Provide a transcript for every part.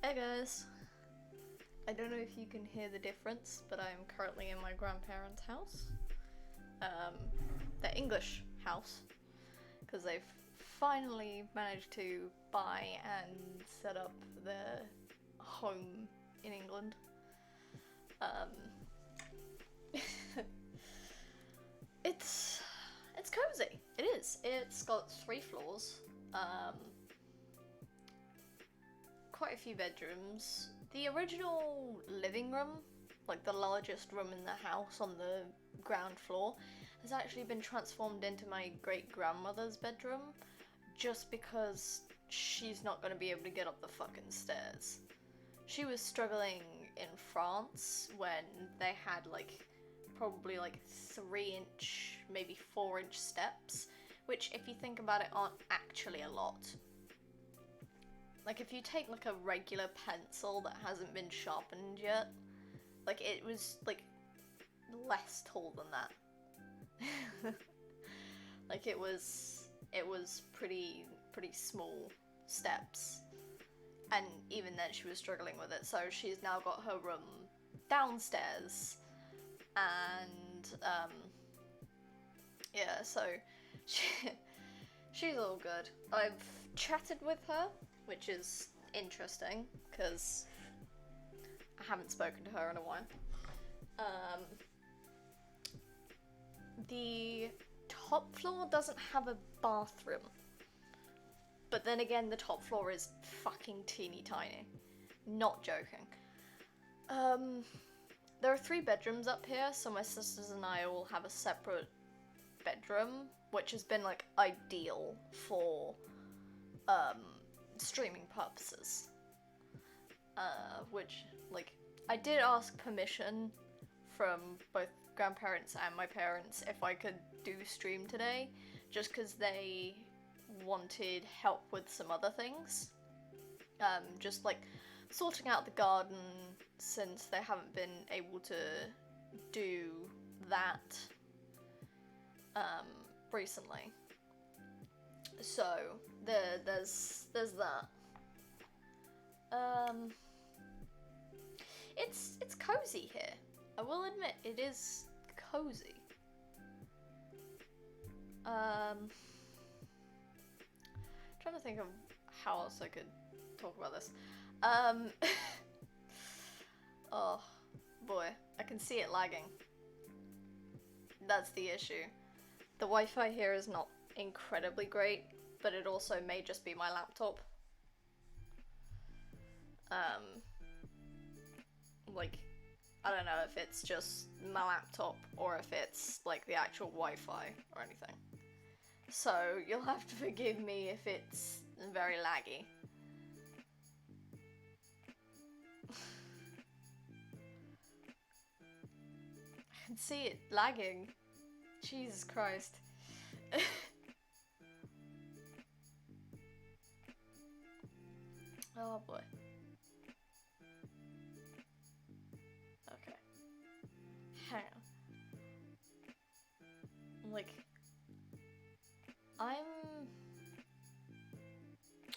Hey guys! I don't know if you can hear the difference, but I am currently in my grandparents' house. Their English house, because they've finally managed to buy and set up their home in England. It's cozy. It is. It's got 3 floors. Quite a few bedrooms. The original living room, like the largest room in the house on the ground floor, has actually been transformed into my great-grandmother's bedroom, just because she's not going to be able to get up the fucking stairs. She was struggling in France when they had probably 3-inch, maybe 4-inch steps, which if you think about it aren't actually a lot. Like, if you take, a regular pencil that hasn't been sharpened yet, it was, less tall than that. It was pretty small steps. And even then she was struggling with it, so she's now got her room downstairs. And, yeah, so she's all good. I've chatted with her, which is interesting, because I haven't spoken to her in a while. The top floor doesn't have a bathroom, but then again, the top floor is fucking teeny tiny. Not joking. There are 3 bedrooms up here, so my sisters and I all have a separate bedroom, which has been, ideal for, streaming purposes. Which, I did ask permission from both grandparents and my parents if I could do stream today, just because they wanted help with some other things. Just, sorting out the garden, since they haven't been able to do that, recently. So, there's that. It's cozy here. I will admit, it is cozy. Trying to think of how else I could talk about this. Oh, boy. I can see it lagging. That's the issue. The Wi-Fi here is not incredibly great, but it also may just be my laptop. I don't know if it's just my laptop or if it's, the actual Wi-Fi or anything. So, you'll have to forgive me if it's very laggy. I can see it lagging. Jesus Christ. Oh boy. Okay. Hang on. I'm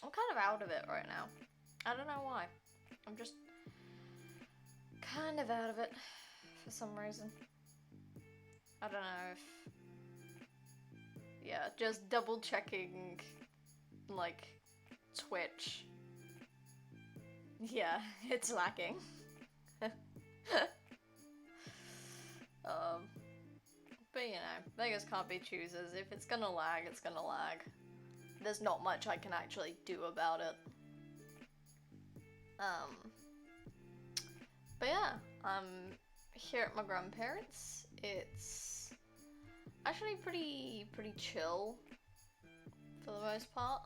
kind of out of it right now. I don't know why. I'm just kind of out of it for some reason. I don't know if... Yeah, just double checking, Twitch. Yeah, it's lagging. But you know, beggars can't be choosers. If it's gonna lag, it's gonna lag. There's not much I can actually do about it. But yeah, I'm here at my grandparents'. It's actually pretty chill for the most part.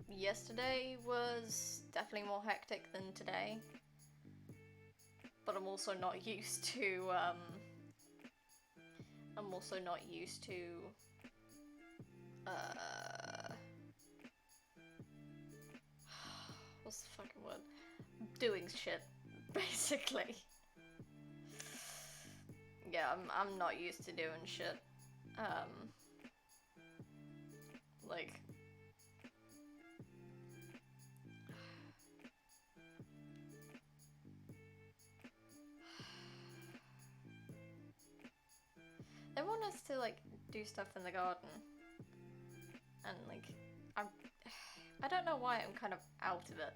Yesterday was definitely more hectic than today, but I'm also not used to what's the fucking word? Doing shit, basically. Yeah, I'm not used to doing shit. nice to like do stuff in the garden. And like, I don't know why I'm kind of out of it.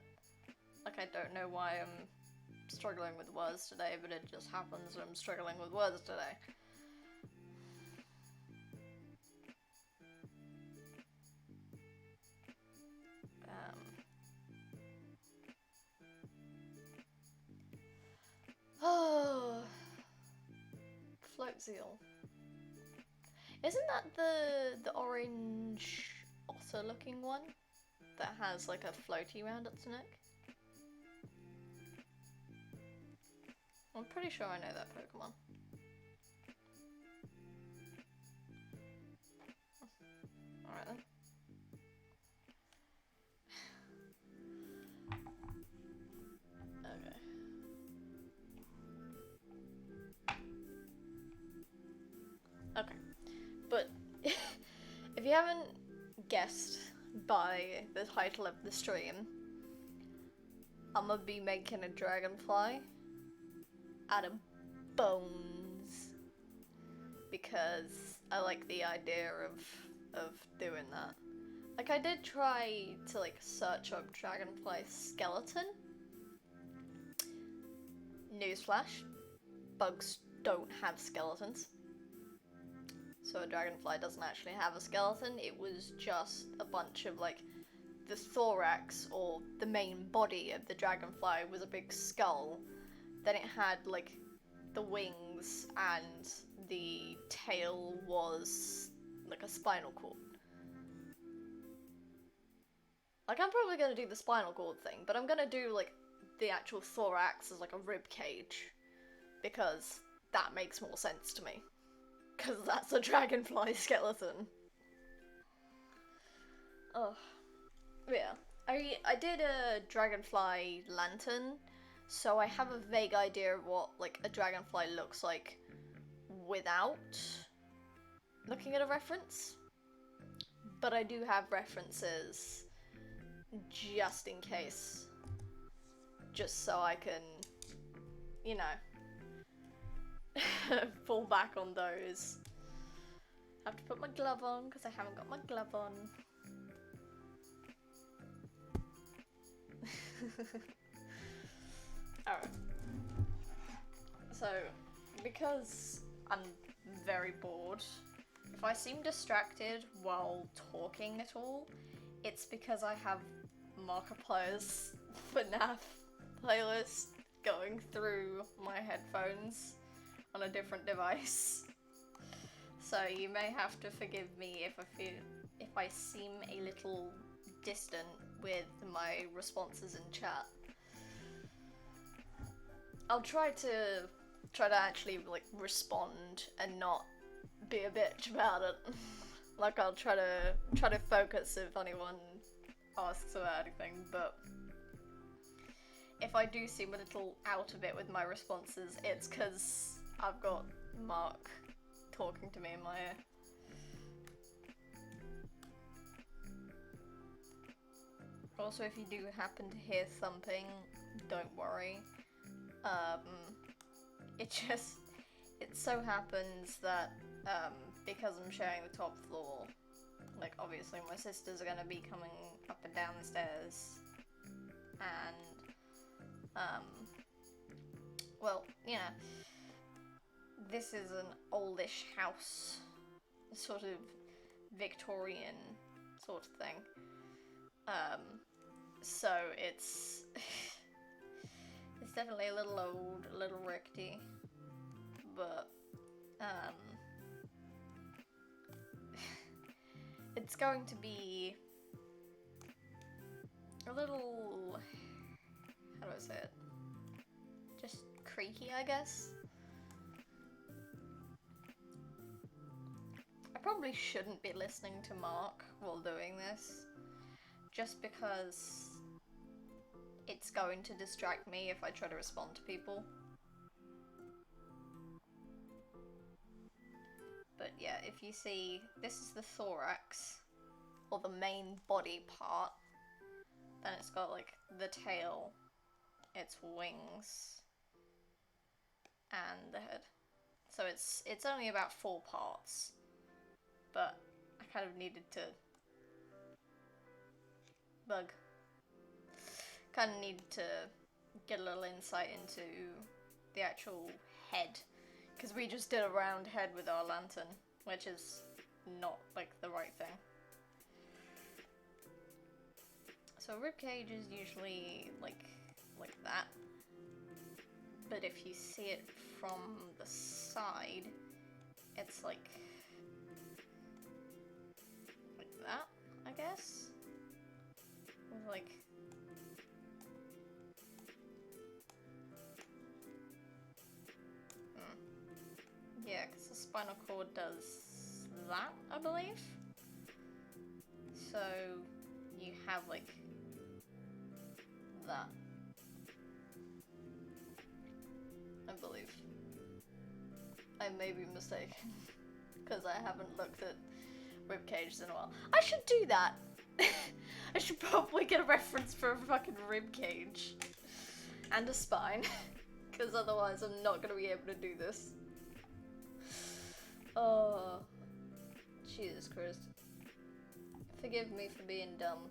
Like, I don't know why I'm struggling with words today, but it just happens I'm struggling with words today. Oh, float seal. Isn't that the orange otter-looking one that has like a floaty around its neck? I'm pretty sure I know that Pokemon. Alright then. Okay. Okay. But if you haven't guessed by the title of the stream, I'm gonna be making a dragonfly out of bones because I like the idea of doing that. Like, I did try to like search up dragonfly skeleton. Newsflash, bugs don't have skeletons. So a dragonfly doesn't actually have a skeleton. It was just a bunch of like the thorax or the main body of the dragonfly was a big skull. Then it had like the wings and the tail was like a spinal cord. Like, I'm probably gonna do the spinal cord thing, but I'm gonna do like the actual thorax as like a rib cage because that makes more sense to me. Because that's a dragonfly skeleton. Oh. Yeah. I did a dragonfly lantern, so I have a vague idea of what like a dragonfly looks like without looking at a reference. But I do have references just in case. Just so I can, you know, fall back on those. I have to put my glove on because I haven't got my glove on. Alright. So, because I'm very bored, if I seem distracted while talking at all, it's because I have Markiplier's FNAF playlist going through my headphones on a different device. So you may have to forgive me if I seem a little distant with my responses in chat. I'll try to actually like respond and not be a bitch about it. Like, I'll try to focus if anyone asks about anything, but if I do seem a little out of it with my responses, it's because I've got Mark talking to me in my ear. Also, if you do happen to hear something, don't worry. It so happens that, because I'm sharing the top floor, like, obviously my sisters are gonna be coming up and down the stairs, and, well, you know, this is an oldish house, sort of Victorian sort of thing, so it's, it's definitely a little old, a little rickety, but, it's going to be a little, how do I say it, just creaky, I guess. I probably shouldn't be listening to Mark while doing this, just because it's going to distract me if I try to respond to people. But yeah, if you see, this is the thorax, or the main body part, then it's got like the tail, its wings, and the head. So it's only about 4 parts, but I kind of needed to kind of needed to get a little insight into the actual head, because we just did a round head with our lantern, which is not like the right thing. So a ribcage is usually like that, but if you see it from the side, it's like that, I guess. With like yeah, because the spinal cord does that, I believe. So you have like that, I believe. I may be mistaken, because I haven't looked at rib cages in a while. I should do that! I should probably get a reference for a fucking rib cage. And a spine. Because otherwise I'm not gonna be able to do this. Oh. Jesus Christ. Forgive me for being dumb.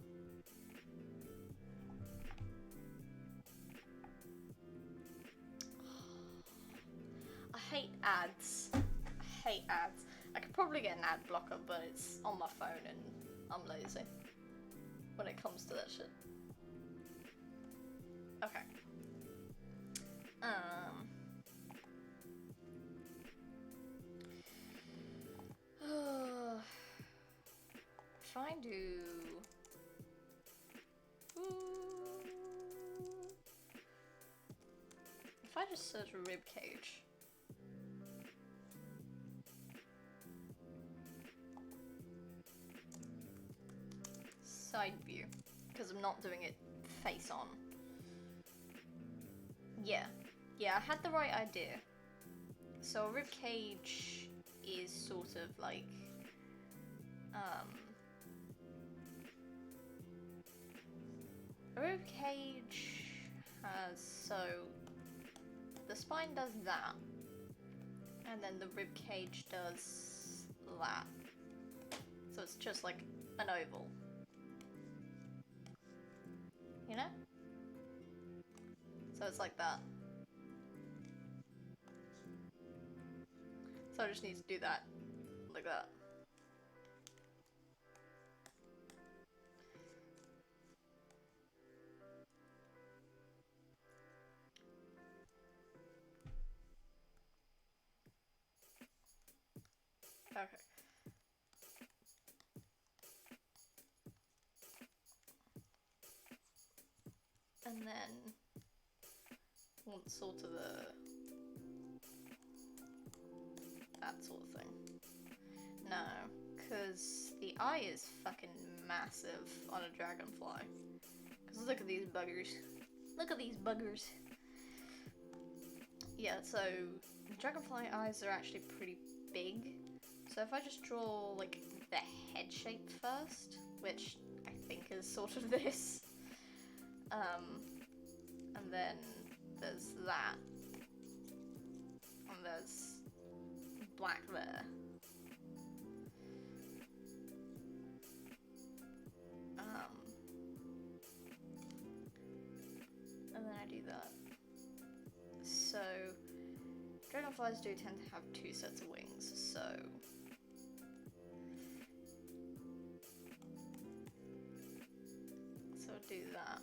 I hate ads. I hate ads. I could probably get an ad blocker, but it's on my phone and I'm lazy when it comes to that shit. Okay. If I do... If I just search rib cage... Side view, because I'm not doing it face on. Yeah, I had the right idea. So a rib cage is sort of like, a rib cage has, so the spine does that, and then the rib cage does that. So it's just like an oval. You know? So it's like that. So I just need to do that. Like that. Okay. And then want sort of that sort of thing. No, because the eye is fucking massive on a dragonfly. Because look at these buggers. Look at these buggers. Yeah, so dragonfly eyes are actually pretty big. So if I just draw like the head shape first, which I think is sort of this, and then there's that, and there's black there. And then I do that. So dragonflies do tend to have 2 sets of wings, so do that.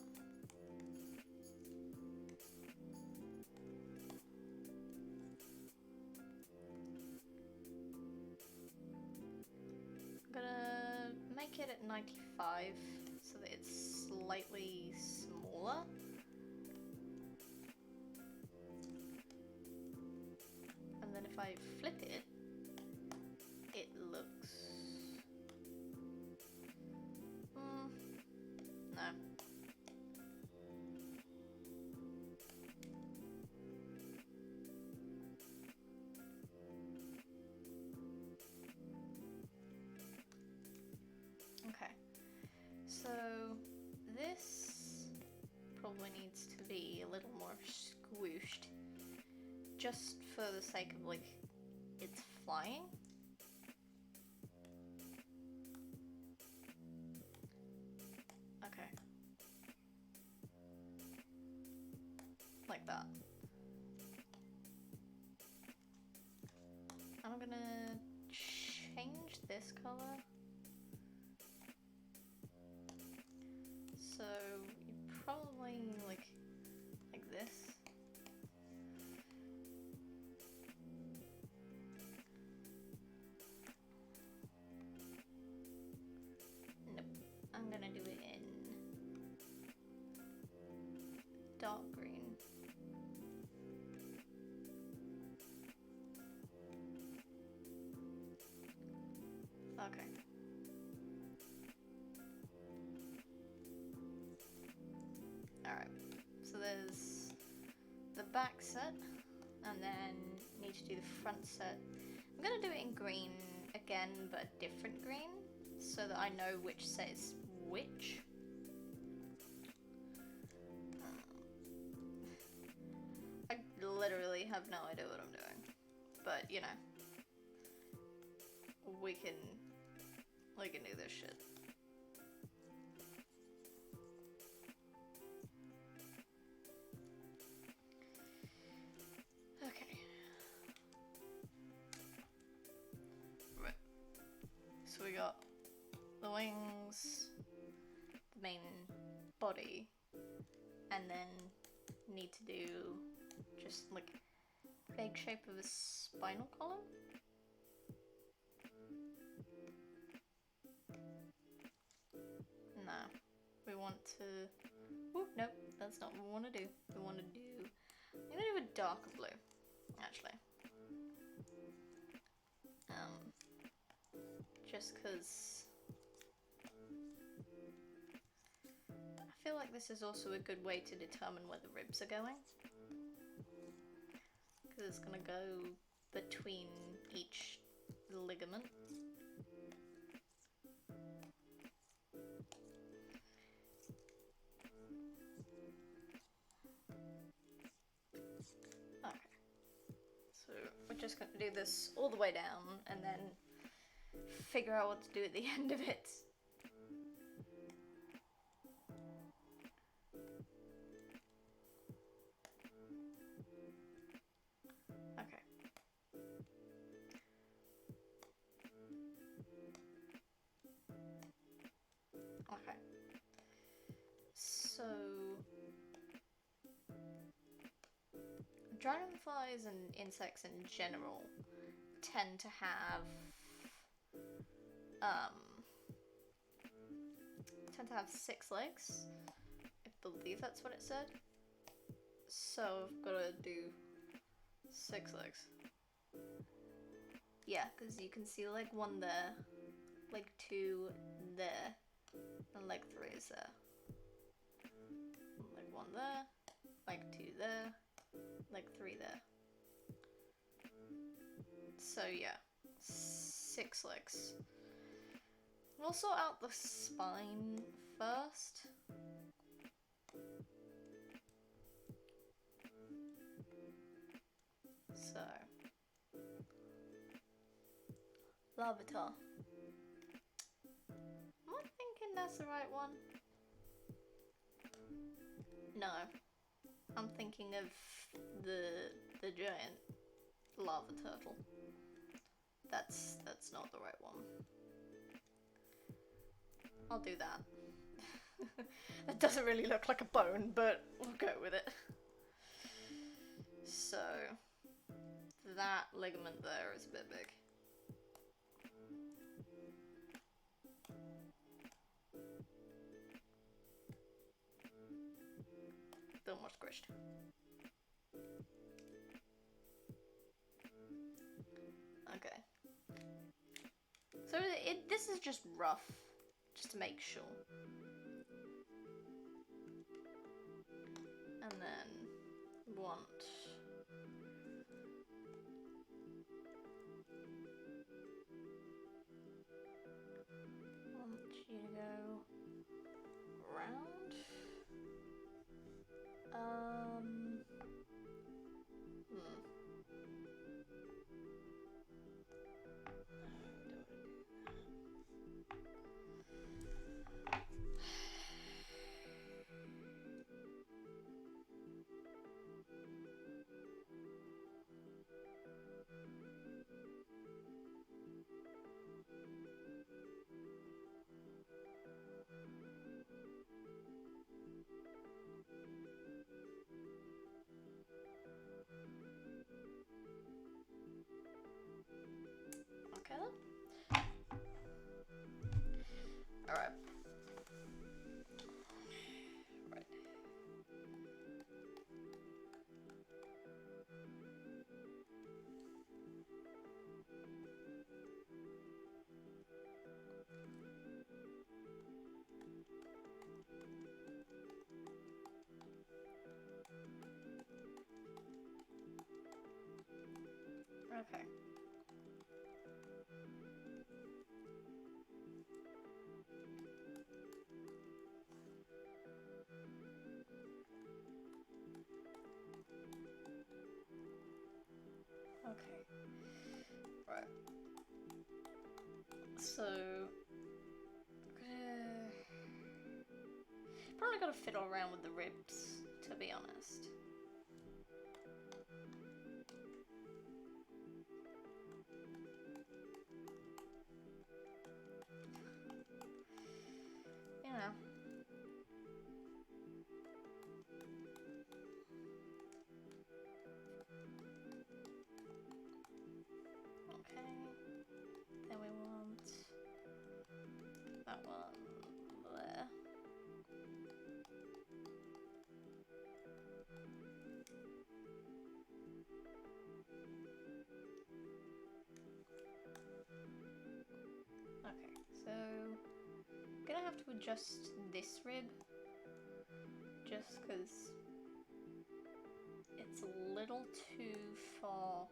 I'm gonna make it at 95 so that it's slightly smaller. And then if I flip it, it looks... no. Okay, so this probably needs to be a little more squooshed, just for the sake of like it's flying. Okay. Like that. I'm gonna change this color. So you probably like this. Nope. I'm gonna do it in dark green. Okay. Alright. So there's the back set, and then need to do the front set. I'm gonna do it in green again, but a different green, so that I know which set is which. I literally have no idea what I'm doing, but you know, we can do this shit. Okay. Right. So we got the wings, the main body, and then need to do just like big shape of a spinal column. No, we want to. Ooh, nope, that's not what we want to do. We want to do. I'm gonna do a darker blue, actually. Just because I feel like this is also a good way to determine where the ribs are going. Because it's gonna go between each ligament. Okay. So we're just gonna do this all the way down and then figure out what to do at the end of it. Okay. Okay. So dragonflies and insects in general tend to have six legs. I believe that's what it said. So I've got to do 6 legs. Yeah, because you can see leg 1 there, leg 2 there, and leg 3 is there. Leg 1 there, leg 2 there, leg 3 there. So yeah, 6 legs. We'll sort out the spine first. So, Lavatar. Am I thinking that's the right one? No. I'm thinking of the giant lava turtle. That's not the right one. I'll do that. That doesn't really look like a bone, but we'll go with it. So, that ligament there is a bit big. Bit more squished. Okay. So this is just rough, just to make sure. And then want you to go round. Okay. Okay. Right. So, probably gotta fiddle around with the ribs, to be honest. You know. Okay. Then we want that one there. Okay, so gonna have to adjust this rib just because it's a little too far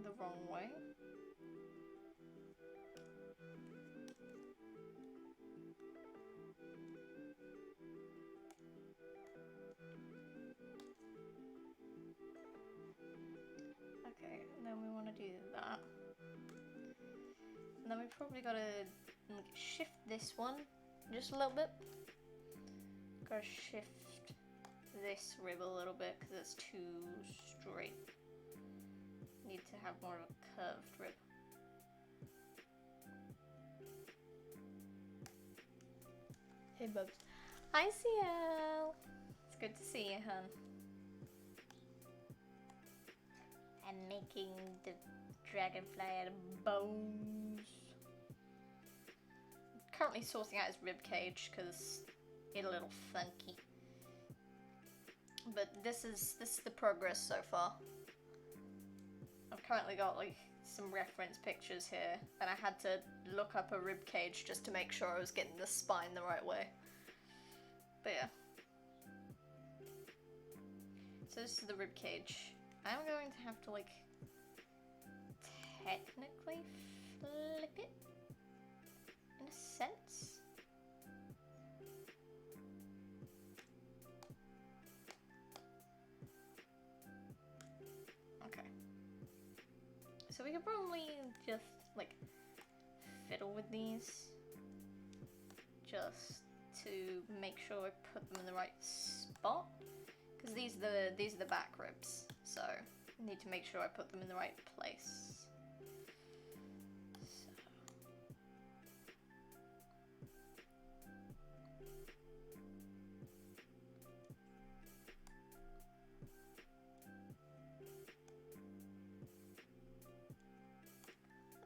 the wrong way. Okay, and then we want to do that. And then we probably gotta shift this one just a little bit. Gotta shift this rib a little bit because it's too straight. Need to have more of a curved rib. Hey Bubs. Hi CL! It's good to see you, hun. I'm making the dragonfly out of bones. Currently sorting out his rib cage because it's a little funky. But this is the progress so far. I've currently got like some reference pictures here, and I had to look up a rib cage just to make sure I was getting the spine the right way. But yeah. So this is the rib cage. I'm going to have to like technically flip it in a sense. Okay. So we could probably just like fiddle with these just to make sure I put them in the right spot. Because these are the back ribs, so I need to make sure I put them in the right place. So.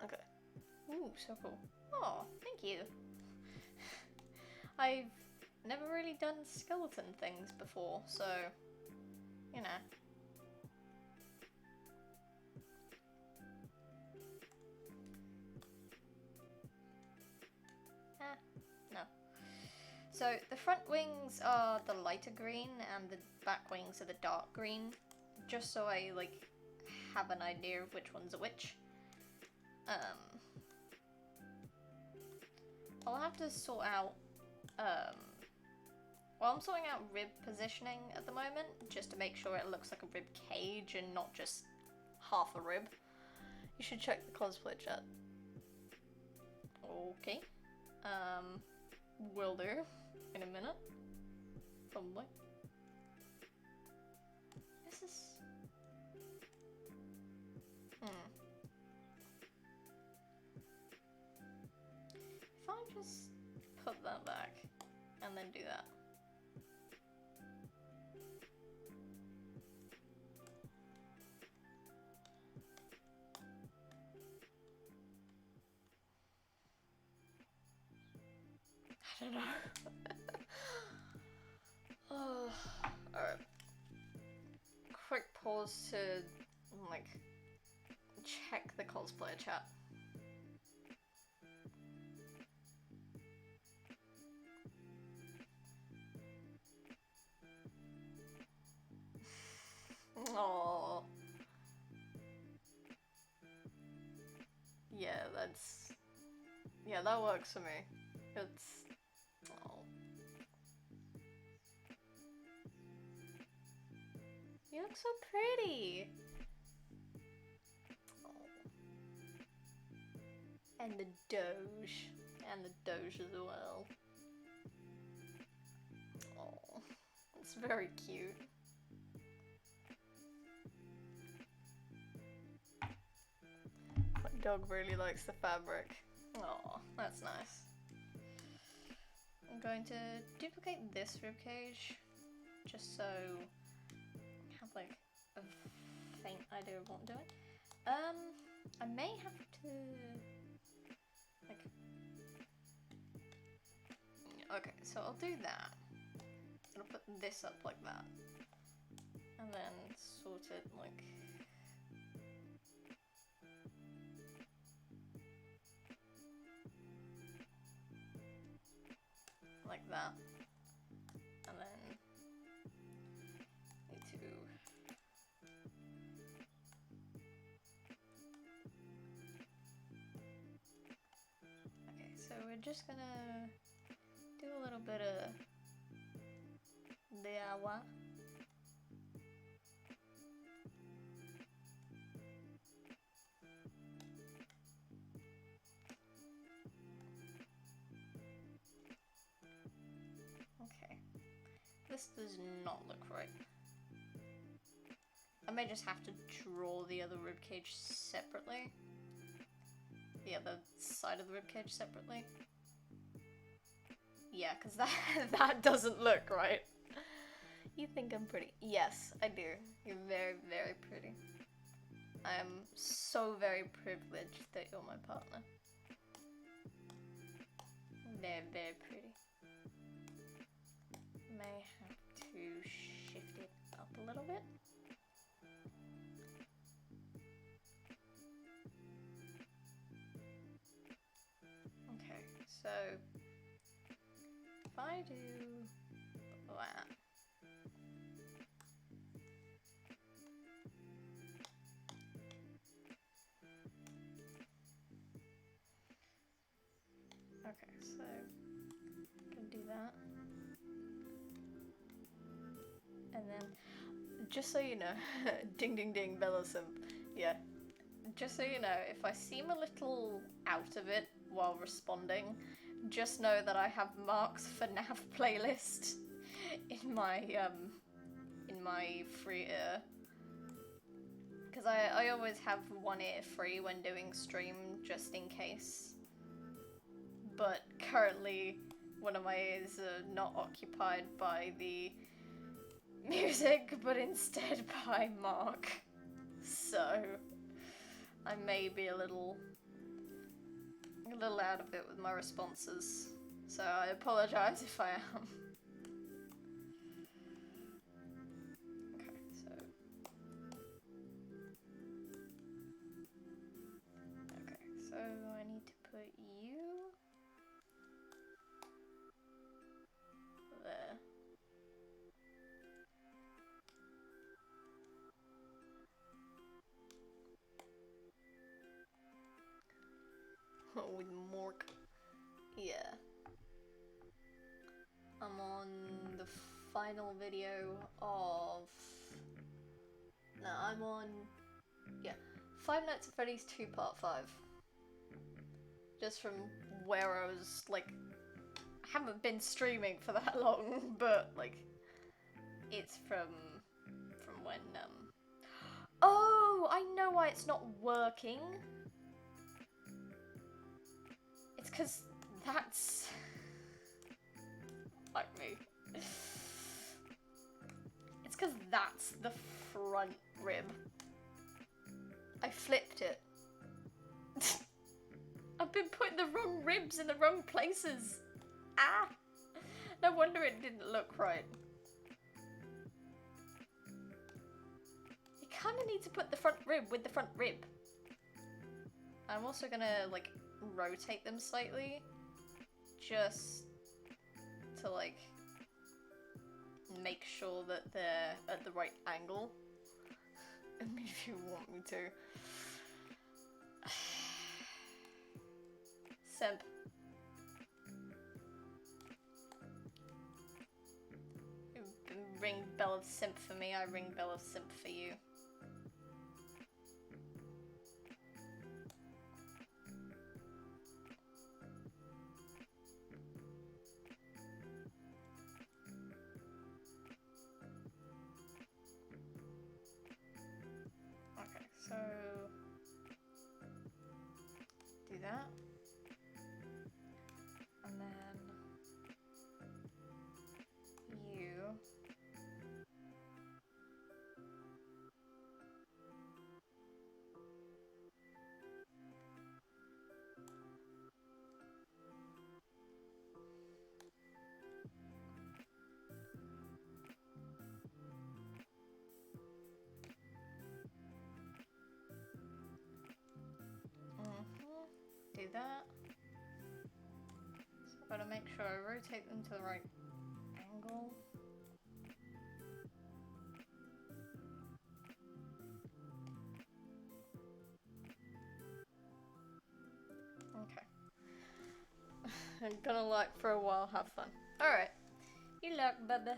Okay. Ooh, so cool. Oh, thank you. I've never really done skeleton things before, so, you know. No. So, the front wings are the lighter green, and the back wings are the dark green, just so I, like, have an idea of which ones are which. I'll have to sort out, well, I'm sorting out rib positioning at the moment, just to make sure it looks like a rib cage and not just half a rib. You should check the cosplay chat. Okay. Will do. In a minute. Probably. This is... If I just put that back and then do that. I don't know. Oh, alright. Quick pause to, like, check the cosplayer chat. That's... yeah, that works for me. It's... oh. You look so pretty! Oh. And the Doge. And the Doge as well. Oh. It's very cute. My dog really likes the fabric. Oh, that's nice. I'm going to duplicate this ribcage just so I have like a faint idea of what I'm doing. I may have to like... okay, so I'll do that. I'll put this up like that. And then sort it like... like that. And then need to... okay, so we're just gonna do a little bit of DIY. Okay, this does not look right. I may just have to draw the other ribcage separately. The other side of the ribcage separately. Yeah, because that doesn't look right. You think I'm pretty? Yes, I do. You're very, very pretty. I am so very privileged that you're my partner. Very, very pretty. May have to shift it up a little bit. Okay, so if I do that. Okay, so I'm gonna do that. And then, just so you know, ding ding ding, Bella Simp. Yeah, just so you know, if I seem a little out of it while responding, just know that I have marks for nav playlist in my free ear. Because I always have one ear free when doing stream, just in case. But currently, one of my ears are not occupied by the music, but instead by Mark. So, I may be a little out of it with my responses. So I apologize if I am. Okay, so... okay, so I need to put you... there. With Mork. Yeah. I'm on the final video of... no, I'm on... yeah. Five Nights at Freddy's 2 Part 5. Just from where I was, like... I haven't been streaming for that long, but, like... it's from when, oh! I know why it's not working! It's because that's... like me. It's because that's the front rib. I flipped it. I've been putting the wrong ribs in the wrong places. Ah! No wonder it didn't look right. You kind of need to put the front rib with the front rib. I'm also gonna, like, rotate them slightly. Just to, like, make sure that they're at the right angle. If you want me to. simp. You ring bell of simp for me, I ring bell of simp for you. Okay, so do that. And then you. Do that. So I've got to make sure I rotate them to the right angle. Okay. I'm gonna lurk for a while, have fun. Alright. You lurk, baby.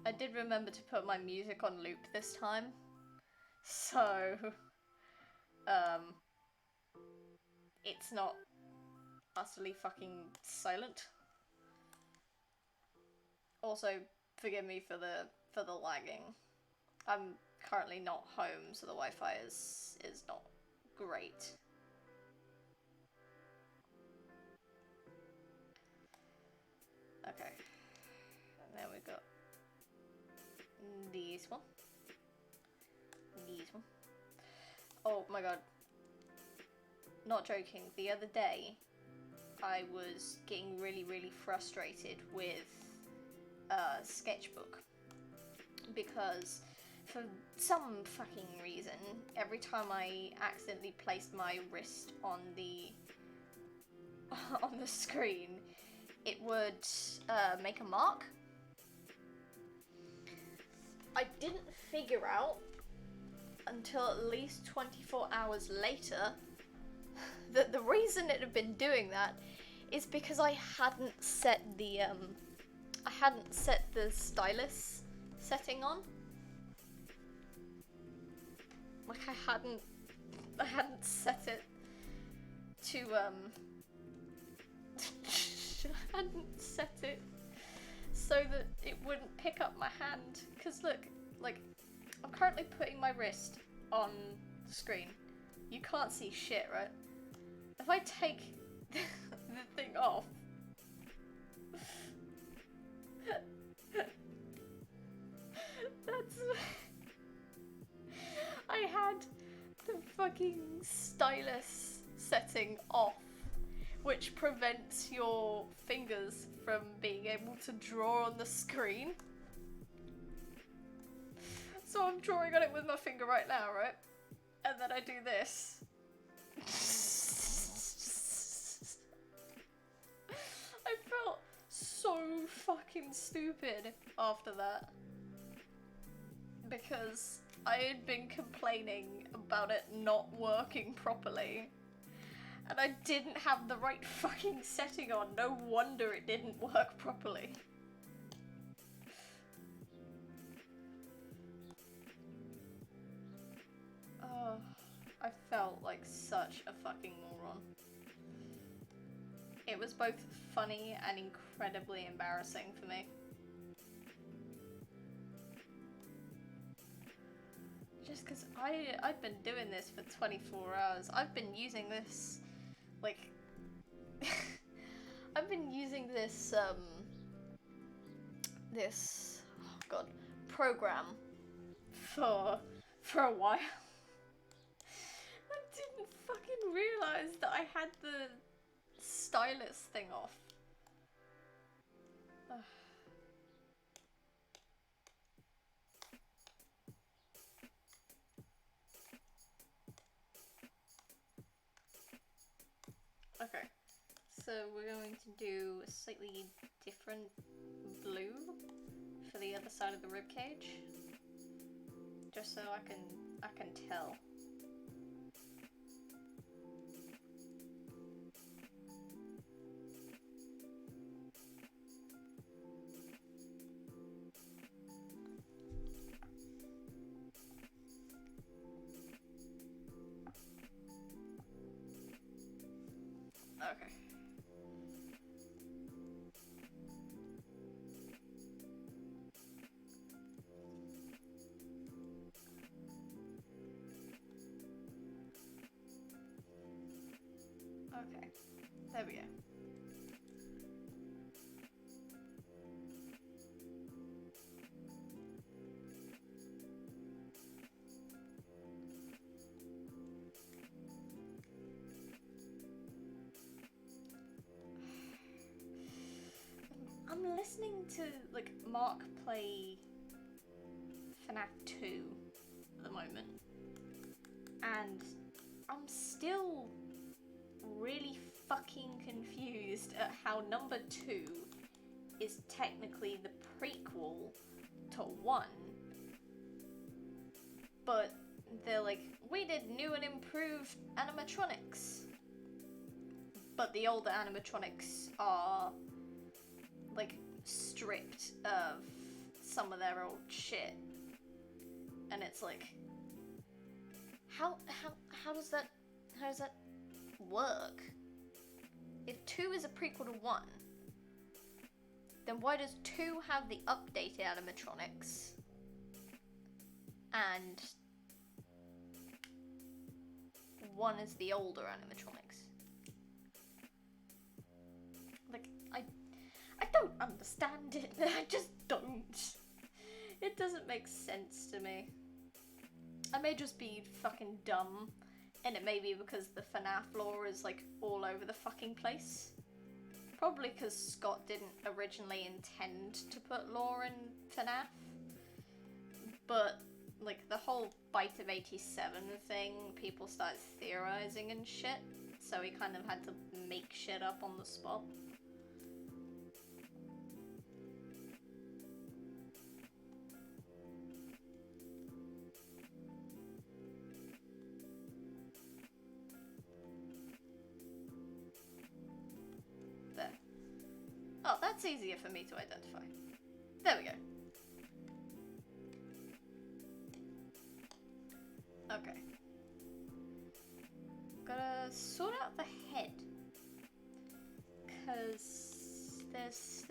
I did remember to put my music on loop this time. So, it's not utterly fucking silent. Also, forgive me for the lagging. I'm currently not home, so the Wi-Fi is not great. Okay. And then we got these one. These one. Oh my god. Not joking. The other day, I was getting really frustrated with Sketchbook. Because for some fucking reason, every time I accidentally placed my wrist on the screen, it would make a mark. I didn't figure out until at least 24 hours later that the reason it had been doing that is because I hadn't set the stylus setting on. Like I hadn't set it to I hadn't set it so that it wouldn't pick up my hand. Cause look, like I'm currently putting my wrist on the screen. You can't see shit, right? If I take the thing off, that's... I had the fucking stylus setting off, which prevents your fingers from being able to draw on the screen. So I'm drawing on it with my finger right now, right? And then I do this. I felt so fucking stupid after that. Because I had been complaining about it not working properly. And I didn't have the right fucking setting on. No wonder it didn't work properly. Oh, I felt like such a fucking moron. It was both funny and incredibly embarrassing for me. Just because I've been doing this for 24 hours. I've been using this, like... I've been using this, this, oh god, program for a while. I didn't fucking realise that I had the stylus thing off. Ugh. Okay, so we're going to do a slightly different blue for the other side of the ribcage, just so I can tell. There we go. I'm listening to, like, Mark play FNAF 2 at the moment, and I'm still really fucking confused at how number 2 is technically the prequel to 1, but they're like, we did new and improved animatronics, but the older animatronics are like stripped of some of their old shit, and it's like, how does that work? If 2 is a prequel to 1, then why does 2 have the updated animatronics and 1 is the older animatronics? Like, I don't understand it. I just don't. It doesn't make sense to me. I may just be fucking dumb, and it may be because the FNAF lore is like all over the fucking place. Probably because Scott didn't originally intend to put lore in FNAF. But like the whole Bite of 87 thing, people started theorizing and shit, so he kind of had to make shit up on the spot. Oh, that's easier for me to identify. There we go. Okay. Gotta sort out the head. Cause there's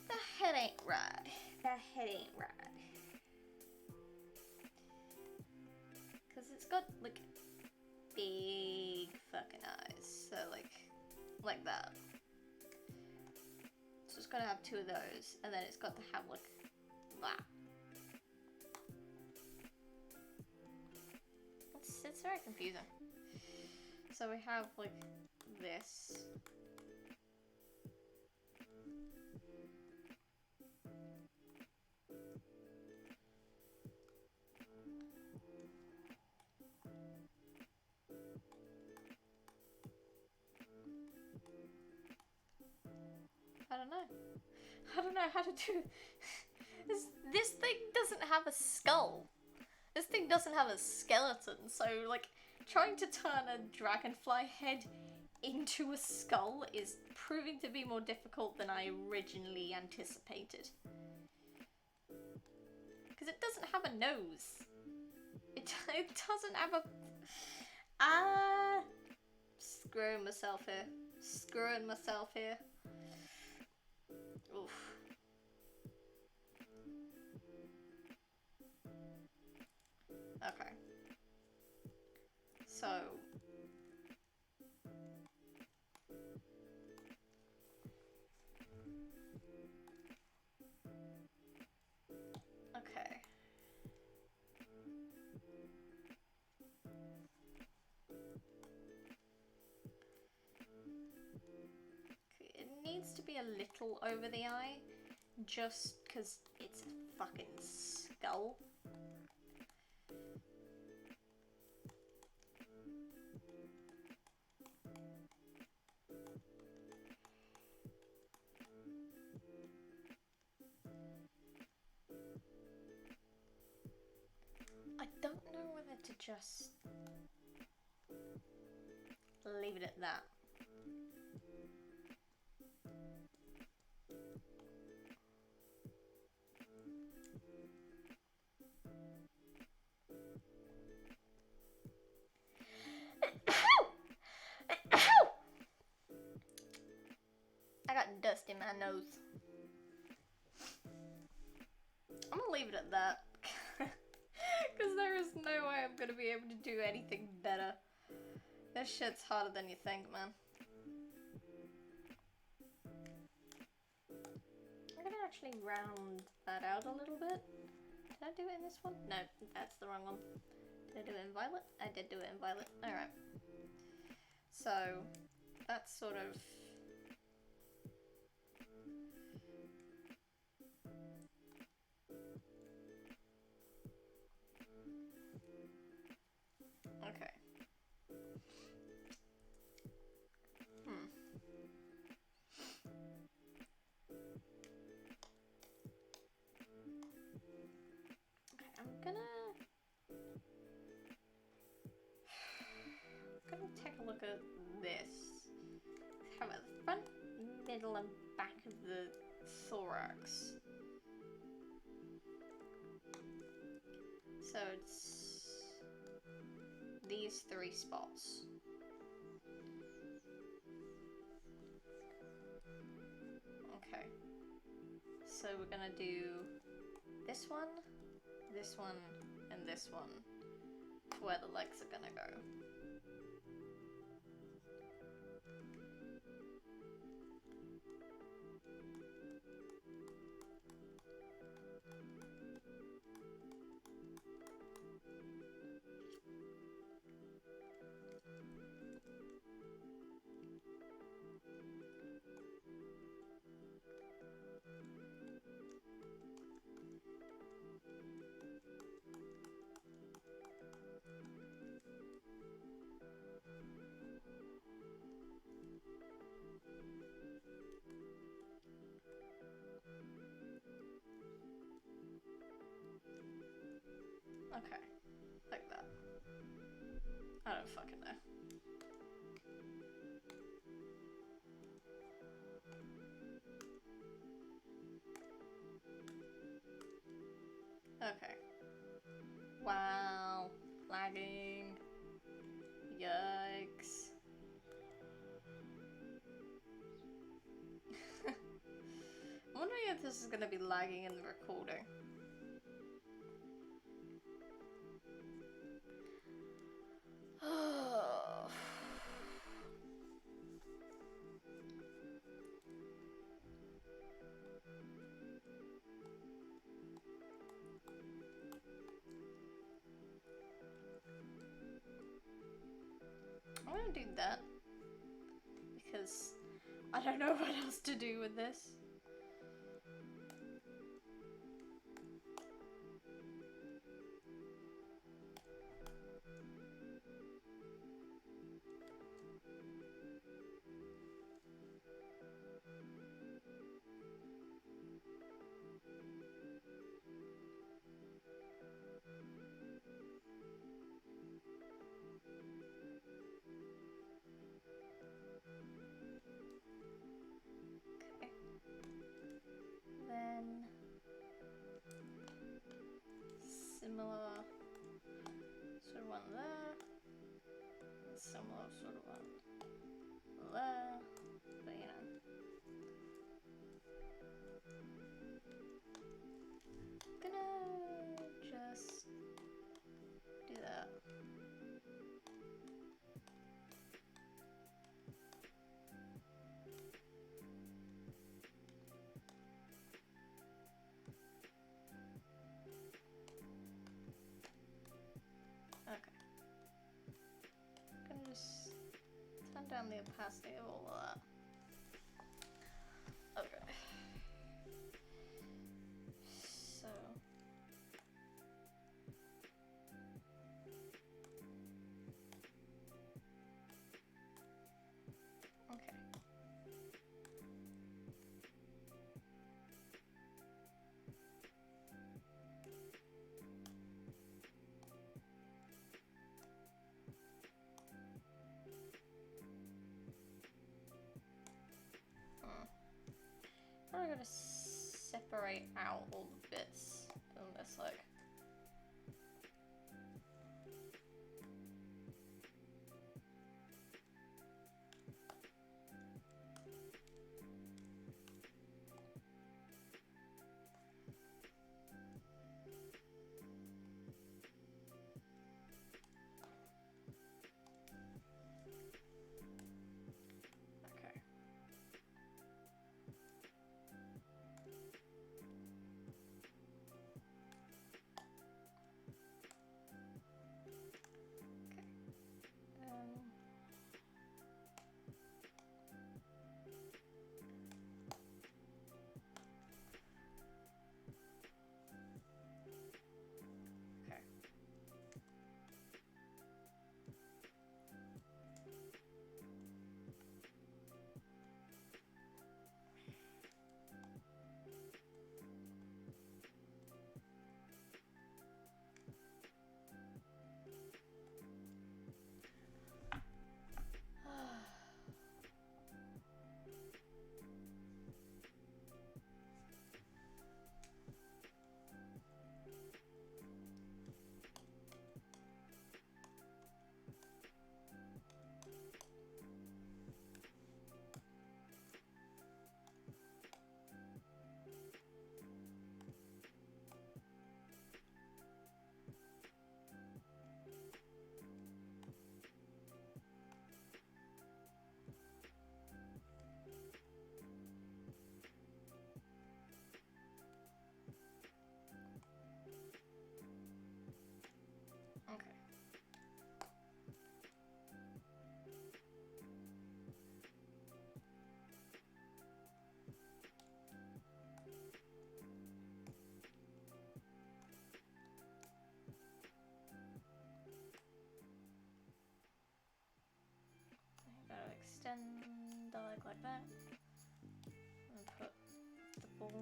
the head ain't right. The head ain't right. Cause it's got like big fucking eyes. So like that. So it's gotta have 2 of those, and then it's got to have like that. It's very confusing. So we have like this. I don't know how to do this thing doesn't have a skull. This thing doesn't have a skeleton, so like trying to turn a dragonfly head into a skull is proving to be more difficult than I originally anticipated. Because it doesn't have a nose. It doesn't have a... Screwing myself here. Screwing myself here. Oof. Okay. So... Okay. It needs to be a little over the eye, just because it's a fucking skull. I don't know whether to just leave it at that. I got dust in my nose. I'm gonna leave it at that. Because there is no way I'm gonna be able to do anything better. This shit's harder than you think, man. actually round that out a little bit. Did I do it in this one? No, that's the wrong one. Did I do it in violet? I did do it in violet. Alright. So, that's sort of... Okay. I'm gonna take a look at this. How about the front, middle, and back of the thorax? So it's these 3 spots. Okay. So we're gonna do this one, and this one for where the legs are gonna go. Okay, like that. I don't fucking know. Okay. Wow. Lagging. Yikes. I'm wondering if this is gonna be lagging in the recording. I'm gonna do that because I don't know what else to do with this. Then similar sort of one there, similar sort of one there, but you know. Gonna just do that. Okay. Gonna just turn down the opacity of all of that. Okay. So. Okay. I'm gonna separate out all the bits on this leg.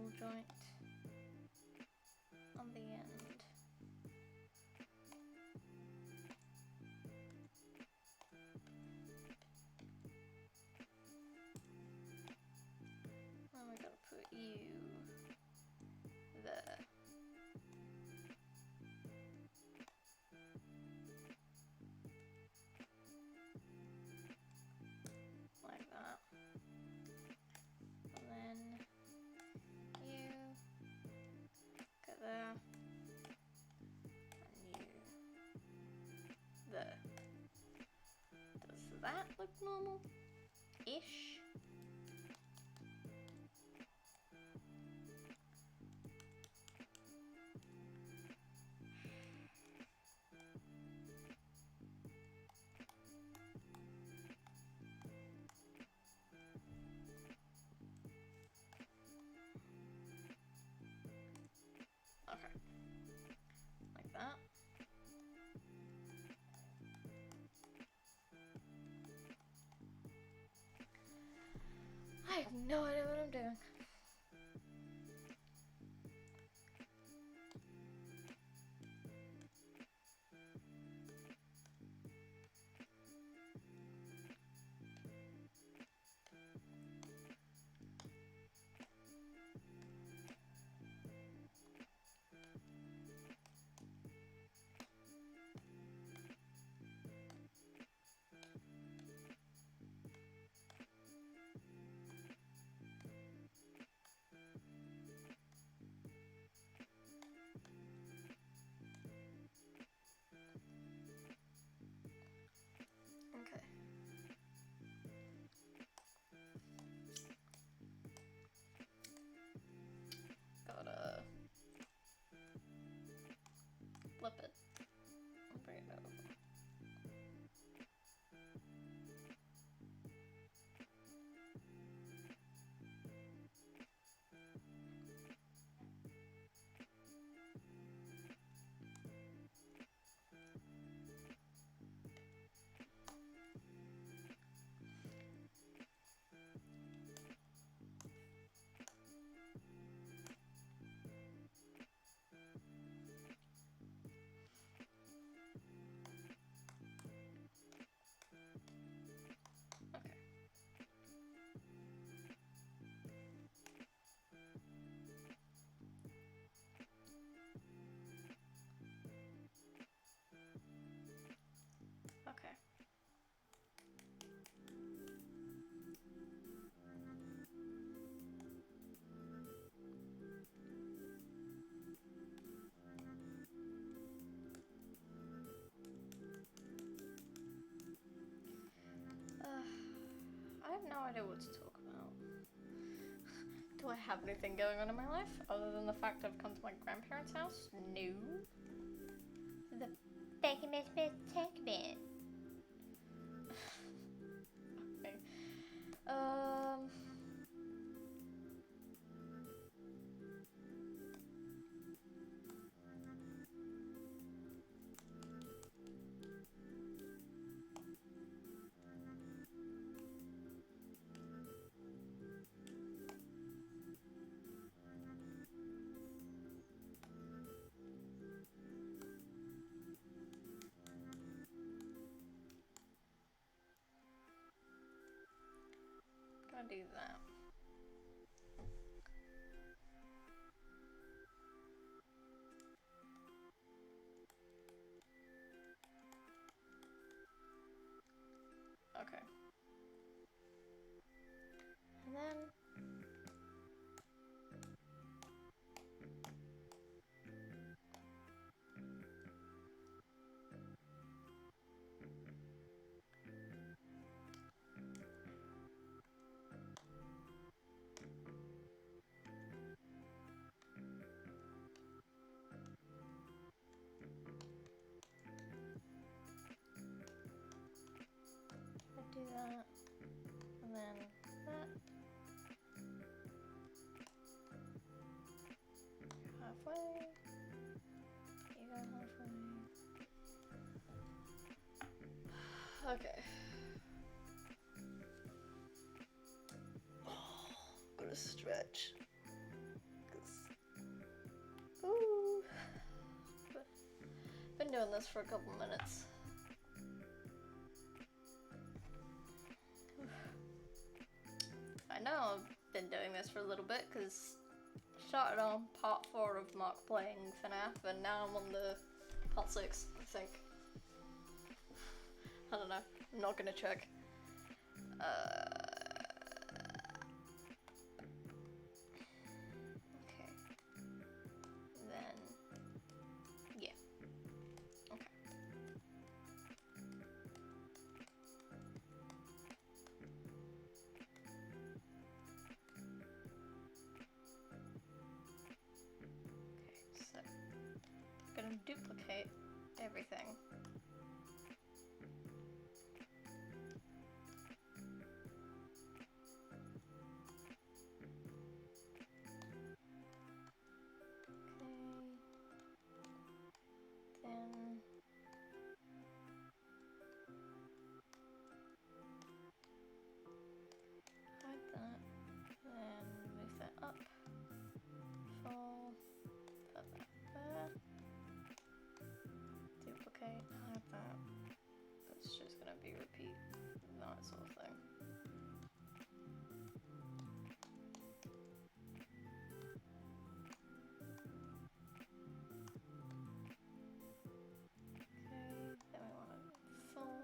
little joint on the end. And we're gonna put you there. Like that. And then you go there. And you there. Does that look normal-ish? Okay, like that. I have no idea what I'm doing. Okay. Gotta flip it and bring it over. Okay. Okay. I have no idea what to talk about. Do I have anything going on in my life other than the fact I've come to my grandparents' house? No. The famous segment. Okay. Gotta do that. Okay. And then I do that. And then that. Halfway. You go halfway. Okay. Gotta stretch. this for a couple minutes. I know I've been doing this for a little bit because I started on part 4 of Mark playing FNAF and now I'm on the part 6, I think. I don't know, I'm not gonna check. Okay. Then, yeah. Okay. So, I'm gonna duplicate everything. Okay, I have that. It's just gonna be repeat that sort of thing. Okay, then we want to full.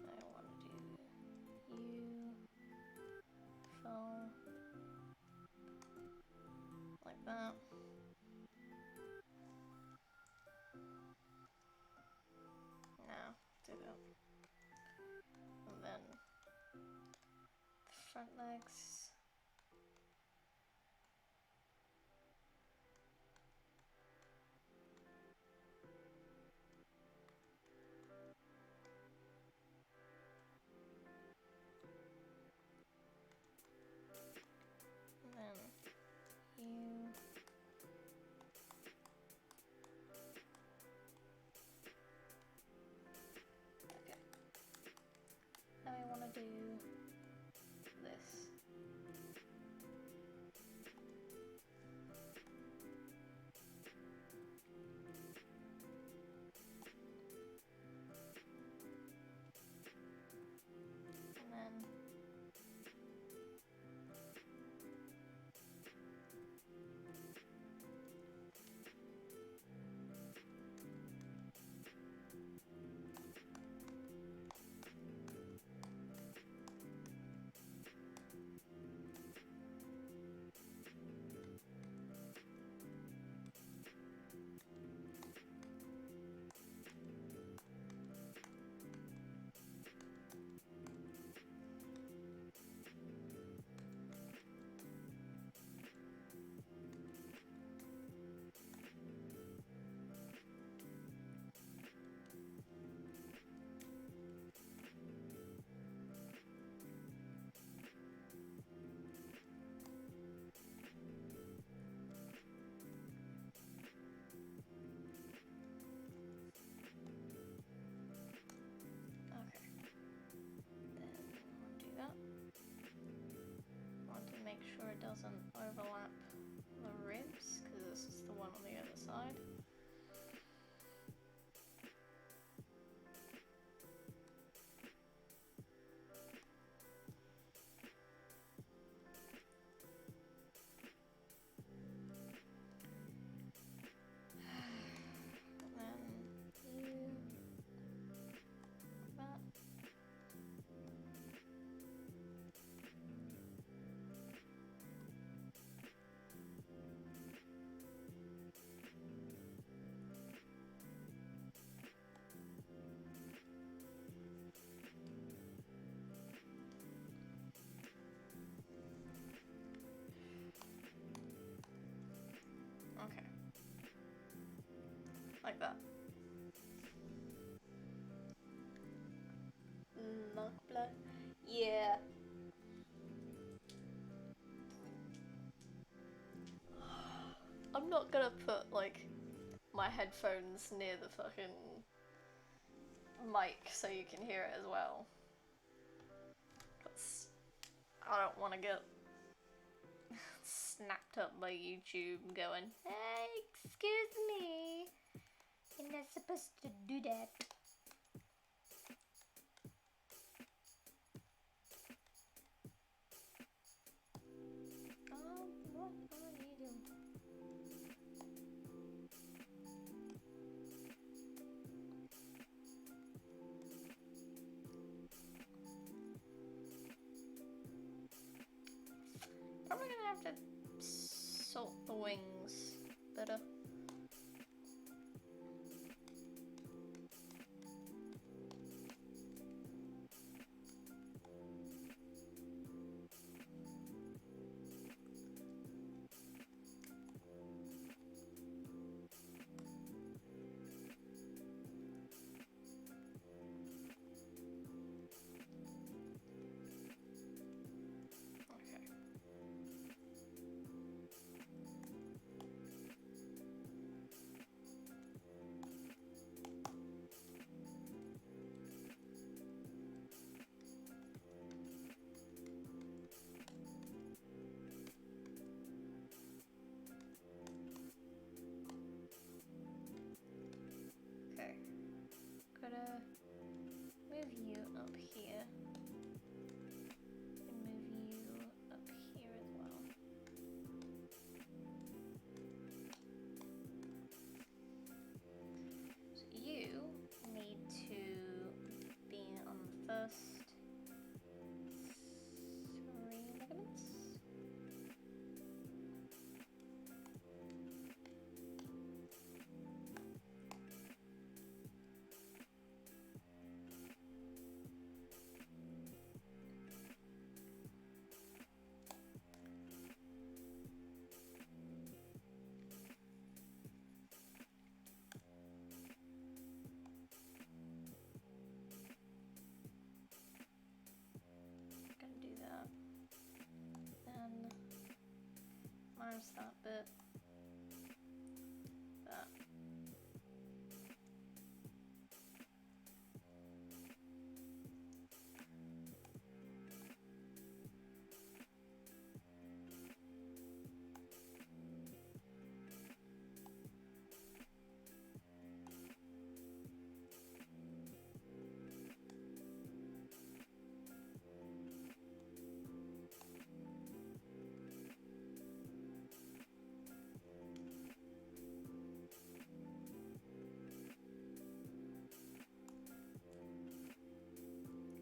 I want to do you full like that. Now do that. And then front legs. And then you. Okay. Now I want to do this. And then make sure it doesn't overlap the ribs, because this is the one on the other side. Okay. Like that. Knock blood. Yeah. I'm not gonna put, like, my headphones near the fucking mic so you can hear it as well. 'Cause I don't want to get snapped up by YouTube going, hey, excuse me, You're not supposed to do that. What are you doing? Probably gonna have to salt the wings better. Okay. Gotta move you up here. And move you up here as well. So you need to be on the first 3 ligaments. Gonna do that. Then minus that bit. That.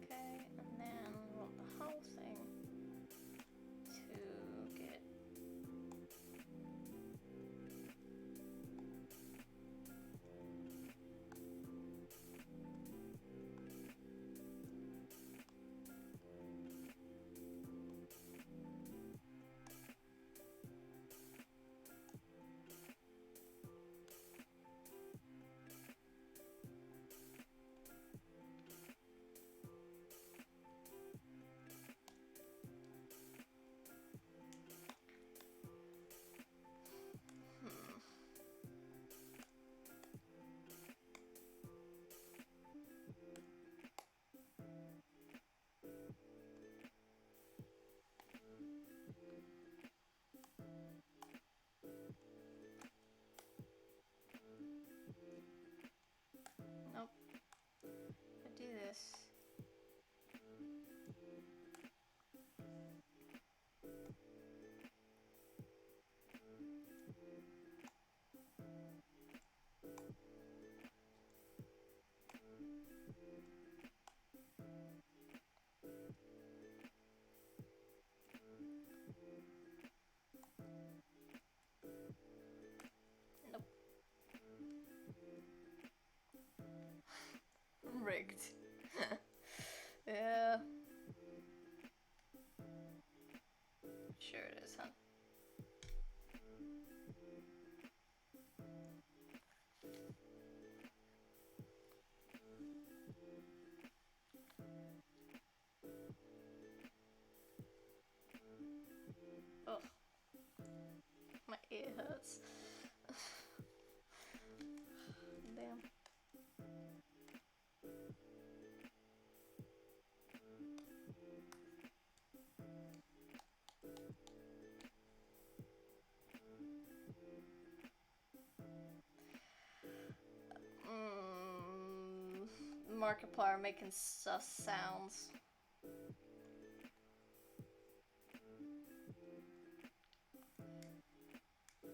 Okay, and then we want the whole thing to get nope. I do this. Nope. Rigged. Yeah. Sure it is, huh? Oh, my ear hurts. Damn. Markiplier making sus sounds.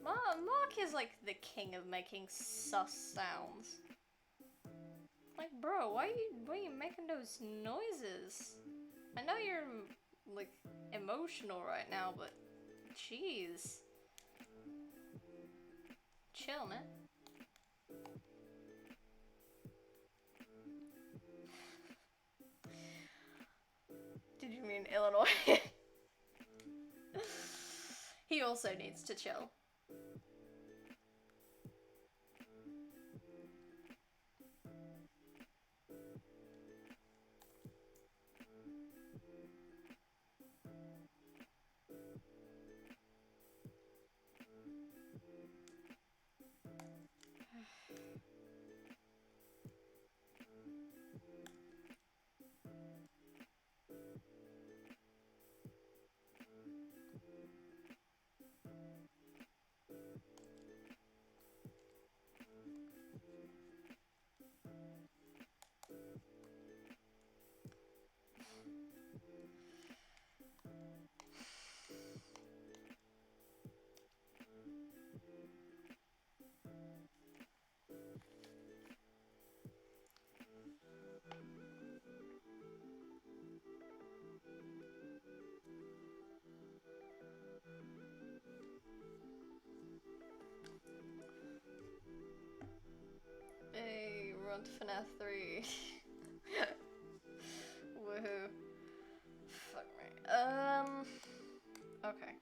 Mark is like the king of making sus sounds. Like, bro, why are you making those noises? I know you're like emotional right now, but jeez. Chill, man. Did you mean Illinois? He also needs to chill. Hey, we're on to FNAF 3. Woohoo. Fuck me. Okay.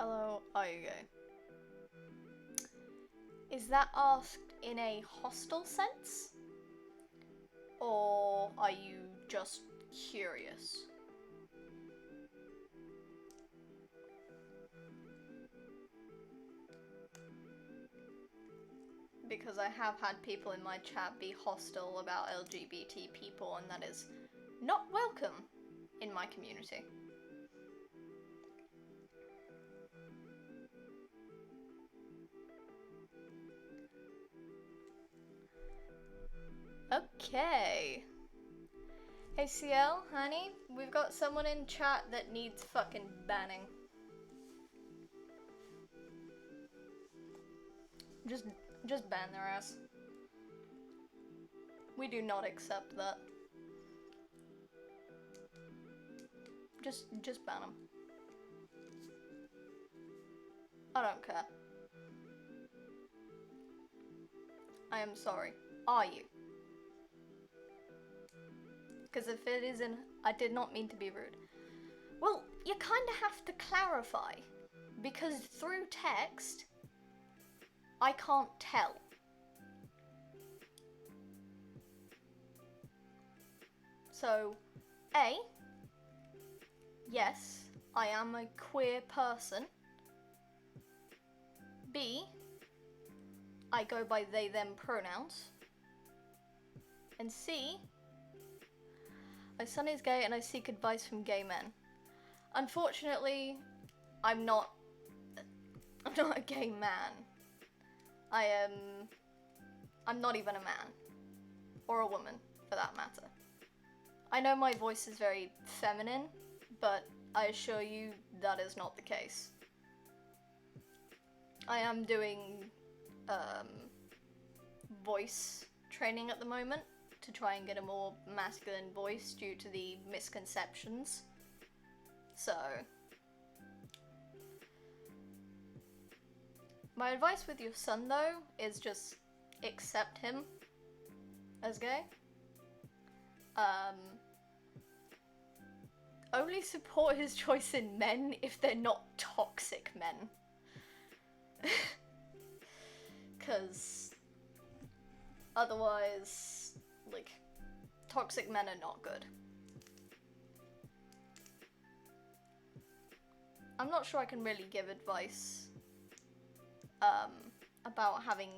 Hello, are you gay? Is that asked in a hostile sense? Or are you just curious? Because I have had people in my chat be hostile about LGBT people, and that is not welcome in my community. Okay. Hey CL, honey, we've got someone in chat that needs fucking banning. Just ban their ass. We do not accept that. Just ban them. I don't care. I am sorry. Are you? Because if it isn't, I did not mean to be rude. Well, you kind of have to clarify. Because through text, I can't tell. So, A, yes, I am a queer person. B, I go by they, them pronouns. And C, my son is gay and I seek advice from gay men. Unfortunately, I'm not I'm not a gay man. I'm not even a man. Or a woman, for that matter. I know my voice is very feminine, but I assure you that is not the case. I am doing voice training at the moment to try and get a more masculine voice due to the misconceptions. So, my advice with your son though is just accept him as gay. Only support his choice in men if they're not toxic men. Because otherwise, like, toxic men are not good. I'm not sure I can really give advice about having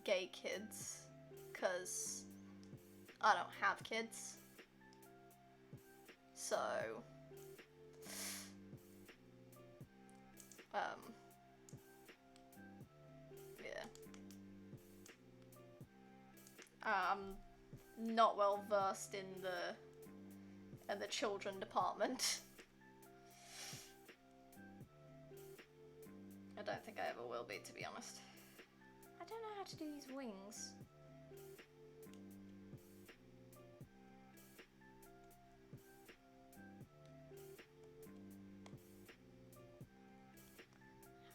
gay kids, because I don't have kids. So, yeah. I'm not well versed in the children department. I don't think I ever will be, to be honest. I don't know how to do these wings.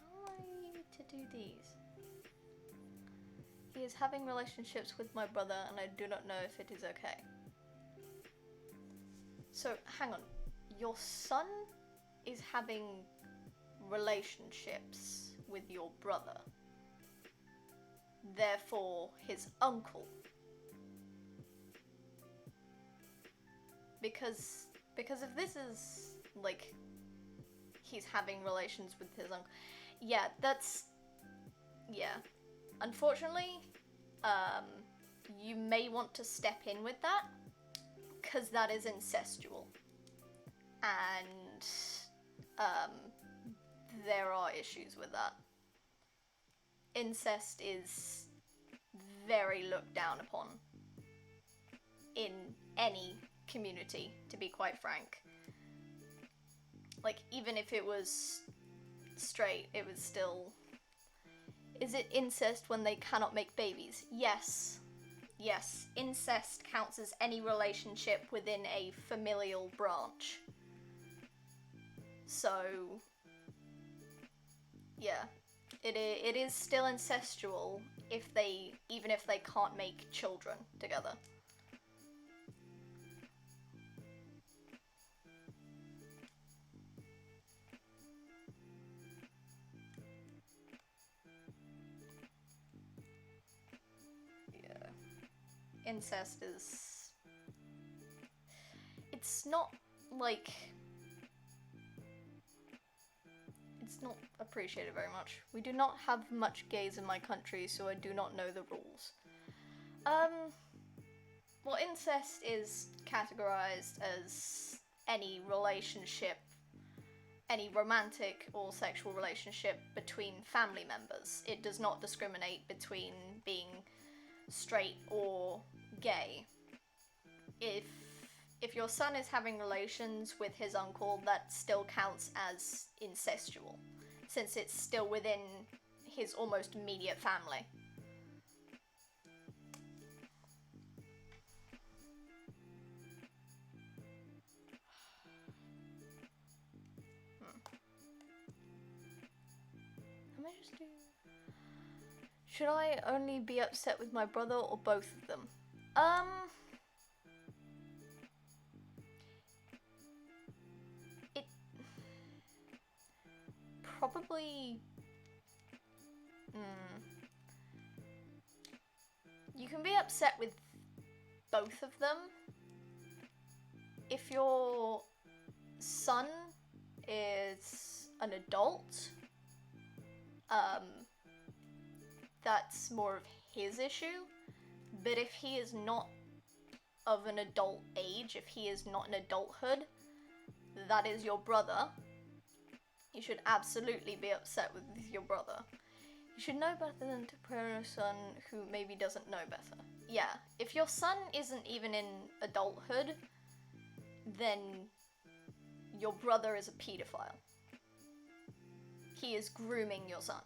How am I to do these? He is having relationships with my brother and I do not know if it is okay. So, hang on. Your son is having relationships with your brother. Therefore, his uncle. Because if this is, like, he's having relations with his uncle. Yeah, that's... yeah. Unfortunately, you may want to step in with that, because that is incestual. And, there are issues with that. Incest is very looked down upon in any community, to be quite frank. Like, even if it was straight, it was still... Is it incest when they cannot make babies? Yes. Yes, incest counts as any relationship within a familial branch. So, yeah, it is still incestual even if they can't make children together. Incest is... it's not, like... it's not appreciated very much. We do not have much gays in my country, so I do not know the rules. Well, incest is categorized as any relationship, any romantic or sexual relationship between family members. It does not discriminate between being straight or gay. If your son is having relations with his uncle, that still counts as incestual, since it's still within his almost immediate family. Let me just do... should I only be upset with my brother or both of them? It... probably... you can be upset with both of them. If your son is an adult, that's more of his issue. But if he is not of an adult age, if he is not in adulthood, that is your brother. You should absolutely be upset with your brother. You should know better than to prey on a son who maybe doesn't know better. Yeah, if your son isn't even in adulthood, then your brother is a pedophile. He is grooming your son.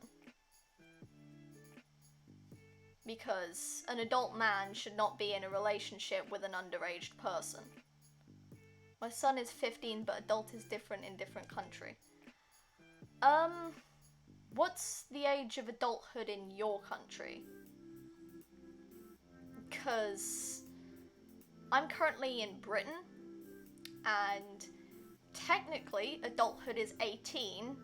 Because an adult man should not be in a relationship with an underage person. My son is 15, but adult is different in different country. What's the age of adulthood in your country? Because I'm currently in Britain, and technically adulthood is 18,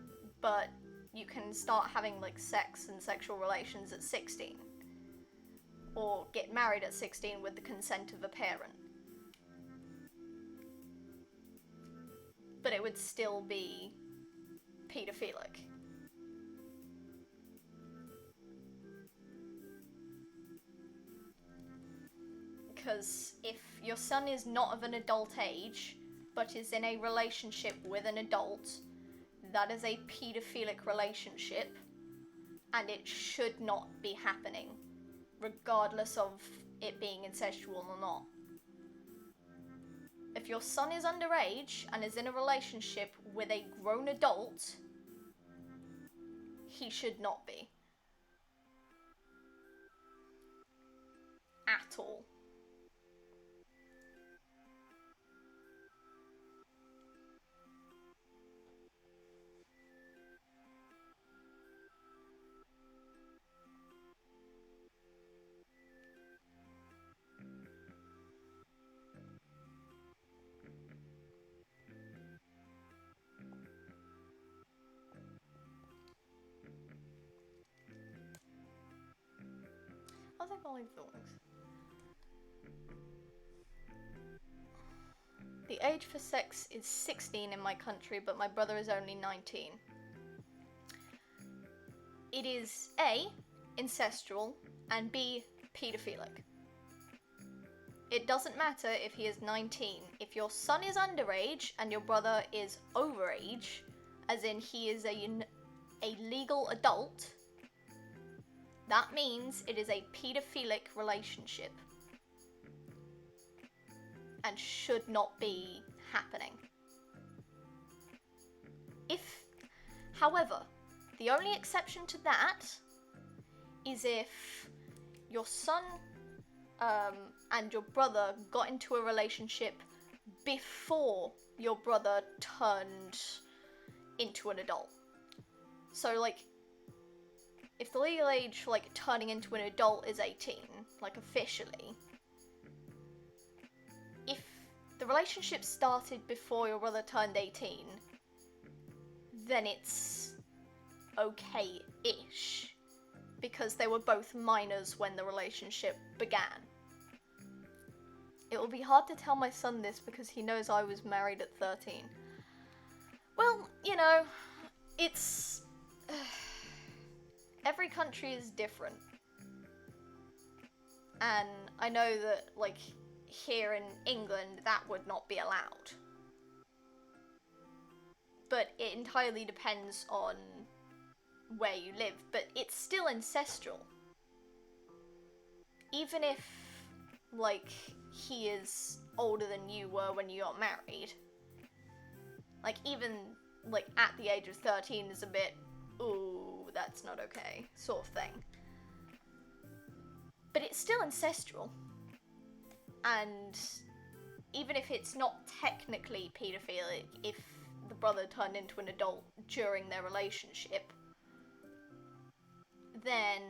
but you can start having like sex and sexual relations at 16. Or get married at 16 with the consent of a parent. But it would still be pedophilic. Because if your son is not of an adult age, but is in a relationship with an adult, that is a pedophilic relationship, and it should not be happening, regardless of it being incestual or not. If your son is underage and is in a relationship with a grown adult, he should not be. At all. I think I'll leave the wings. The age for sex is 16 in my country, but my brother is only 19. It is A, incestual, and B, paedophilic. It doesn't matter if he is 19. If your son is underage and your brother is overage, as in he is a legal adult, that means it is a paedophilic relationship and should not be happening. However, the only exception to that is if your son and your brother got into a relationship before your brother turned into an adult. So, like, if the legal age for, like, turning into an adult is 18, like, officially, if the relationship started before your brother turned 18, then it's okay-ish, because they were both minors when the relationship began. It will be hard to tell my son this because he knows I was married at 13. Well, you know, it's... every country is different. And I know that, like, here in England, that would not be allowed. But it entirely depends on where you live. But it's still ancestral. Even if, like, he is older than you were when you got married. Like, even, like, at the age of 13 is a bit, ooh, that's not okay, sort of thing. But it's still ancestral. And even if it's not technically paedophilic, if the brother turned into an adult during their relationship, then,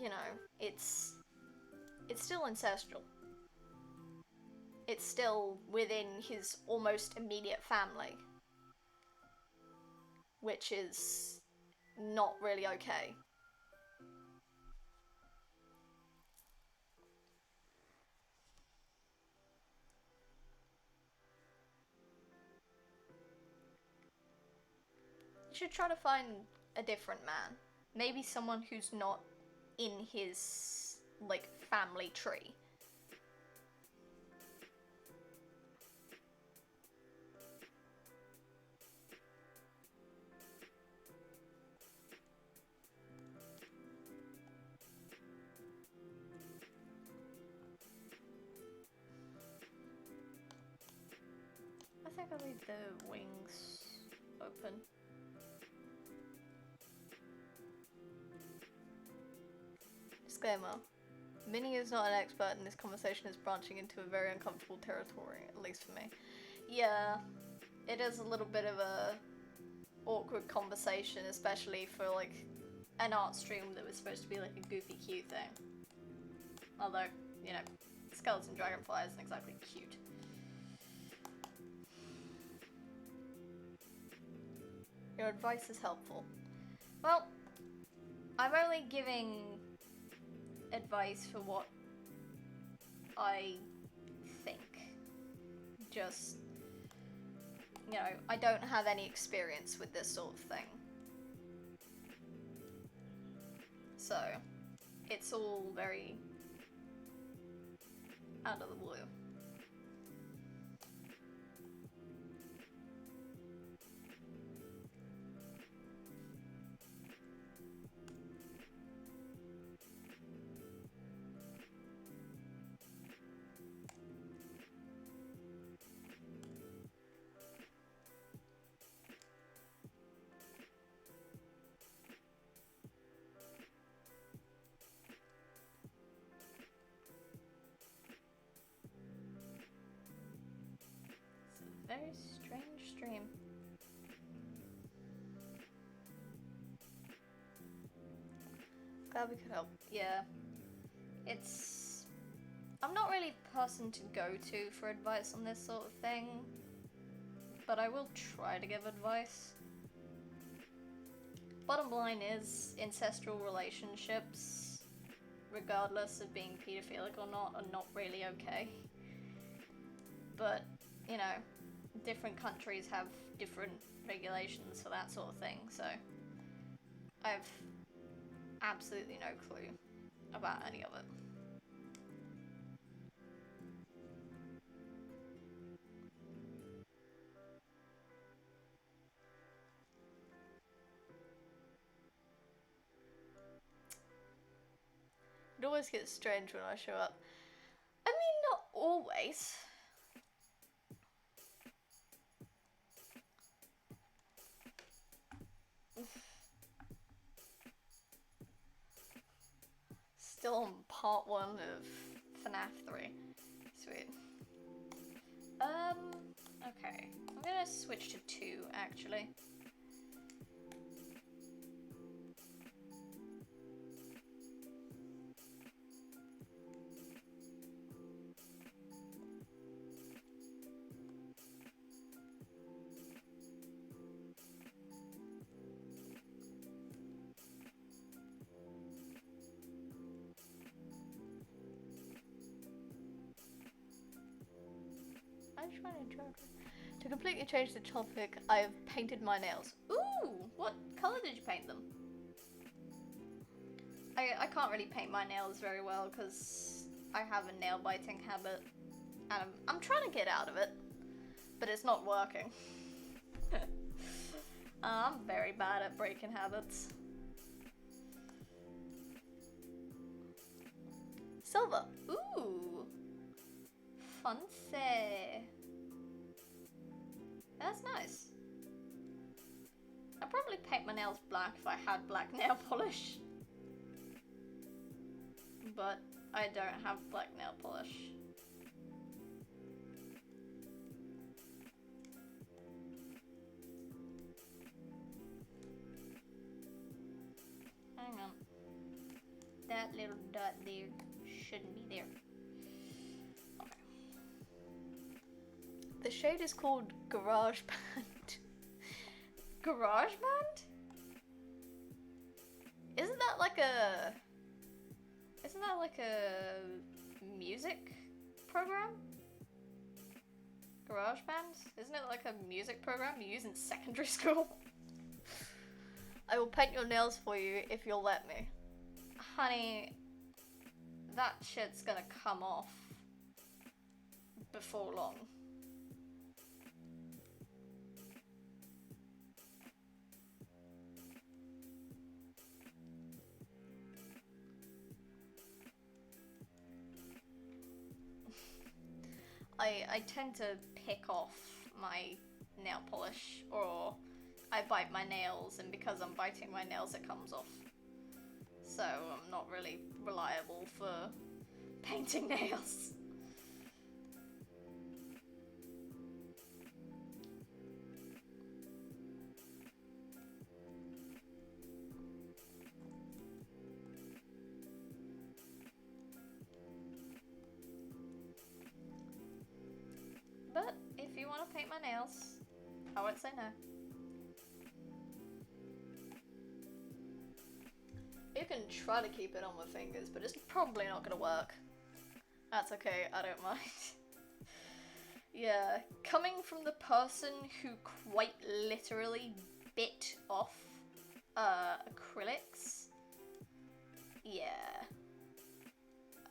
you know, it's still ancestral. It's still within his almost immediate family, which is not really okay. You should try to find a different man. Maybe someone who's not in his, like, family tree. think I'll leave the wings open. Disclaimer. Minnie is not an expert and this conversation is branching into a very uncomfortable territory, at least for me. Yeah, it is a little bit of a awkward conversation, especially for like an art stream that was supposed to be like a goofy cute thing. Although, you know, skeleton dragonfly isn't exactly cute. Your advice is helpful. Well, I'm only giving advice for what I think. Just, you know, I don't have any experience with this sort of thing. So, it's all very out of the blue. Very strange stream. Glad we could help. Yeah. It's... I'm not really a person to go to for advice on this sort of thing, but I will try to give advice. Bottom line is, ancestral relationships, regardless of being paedophilic or not, are not really okay. But, you know, different countries have different regulations for that sort of thing, so I have absolutely no clue about any of it. It always gets strange when I show up. I mean, not always. Still on part 1 of FNAF 3. Sweet. Okay. I'm gonna switch to 2, actually. To completely change the topic, I have painted my nails. Ooh! What colour did you paint them? I can't really paint my nails very well because I have a nail biting habit and I'm trying to get out of it, but it's not working. I'm very bad at breaking habits. Silver. Ooh! Fancy. That's nice. I'd probably paint my nails black if I had black nail polish. But I don't have black nail polish. Hang on. That little dot there shouldn't be there. Okay. The shade is called Garage Band. Garage Band? Isn't that like a music program? Garage Band? Isn't it like a music program you use in secondary school? I will paint your nails for you if you'll let me. Honey, that shit's gonna come off before long. I tend to pick off my nail polish, or I bite my nails, and because I'm biting my nails it comes off. So I'm not really reliable for painting nails. But if you want to paint my nails, I won't say no. You can try to keep it on my fingers, but it's probably not gonna work. That's okay, I don't mind. Yeah, coming from the person who quite literally bit off acrylics, yeah.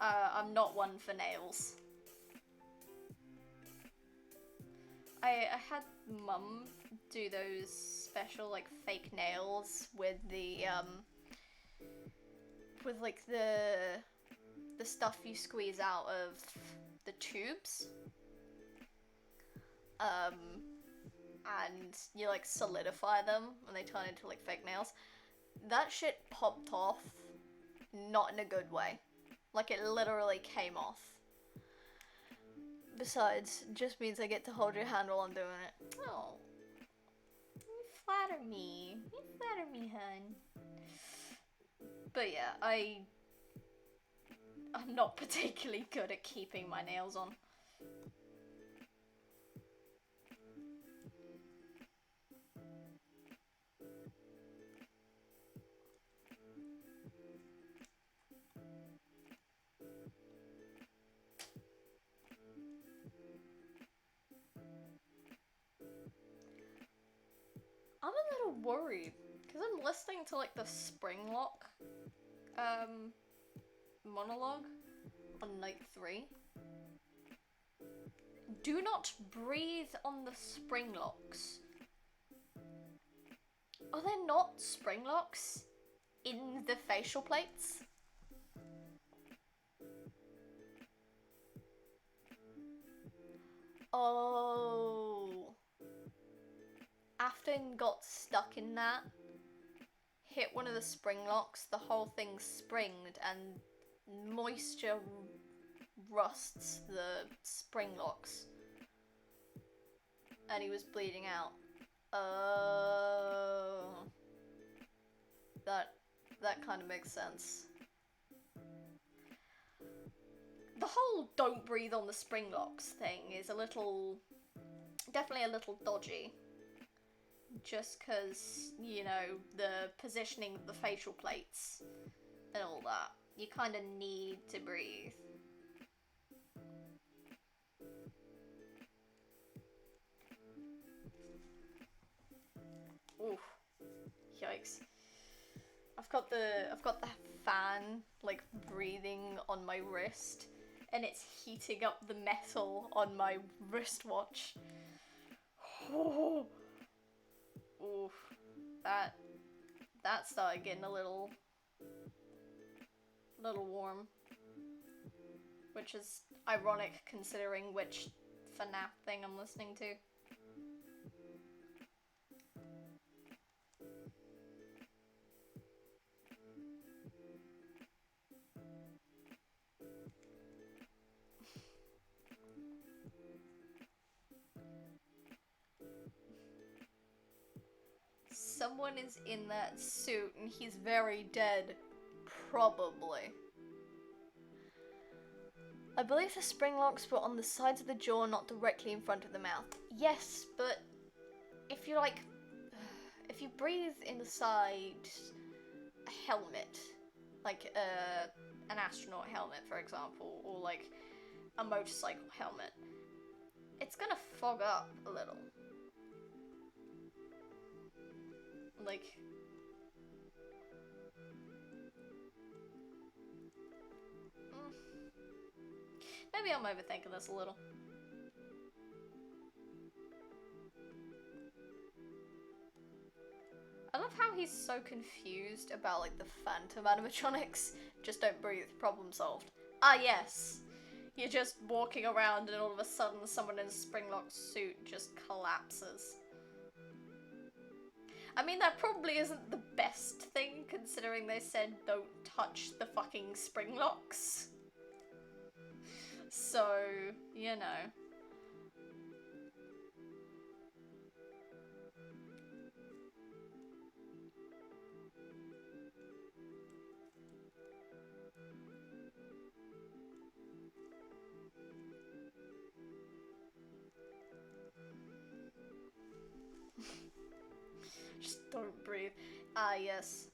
I'm not one for nails. I had Mum do those special like fake nails with the with like the stuff you squeeze out of the tubes. And you like solidify them and they turn into like fake nails. That shit popped off, not in a good way. Like it literally came off. Besides, it just means I get to hold your hand while I'm doing it. Oh, you flatter me. You flatter me, hun. But yeah, I'm not particularly good at keeping my nails on. I'm a little worried because I'm listening to like the Springlock monologue on night 3. Do not breathe on the Springlocks. Are there not Springlocks in the facial plates? Oh. Afton got stuck in that, hit one of the Springlocks, the whole thing springed, and moisture rusts the Springlocks. And he was bleeding out. Oh. That kind of makes sense. The whole don't breathe on the Springlocks thing is definitely a little dodgy. Just because, you know, the positioning of the facial plates and all that. You kind of need to breathe. Oof. Yikes. I've got the fan, like, breathing on my wrist, and it's heating up the metal on my wristwatch. Oh. Oof. That started getting a little warm. Which is ironic considering which FNAF thing I'm listening to. Someone is in that suit and he's very dead. Probably. I believe the Springlocks were on the sides of the jaw, not directly in front of the mouth. Yes, but if you breathe inside a helmet, like an astronaut helmet, for example, or like a motorcycle helmet, it's gonna fog up a little. Like, maybe I'm overthinking this a little. I love how he's so confused about like the phantom animatronics. Just don't breathe, problem solved. Ah yes, You're just walking around and all of a sudden someone in a springlock suit just collapses. I mean, that probably isn't the best thing, considering they said don't touch the fucking springlocks. So, you know. Just don't breathe. Ah, yes.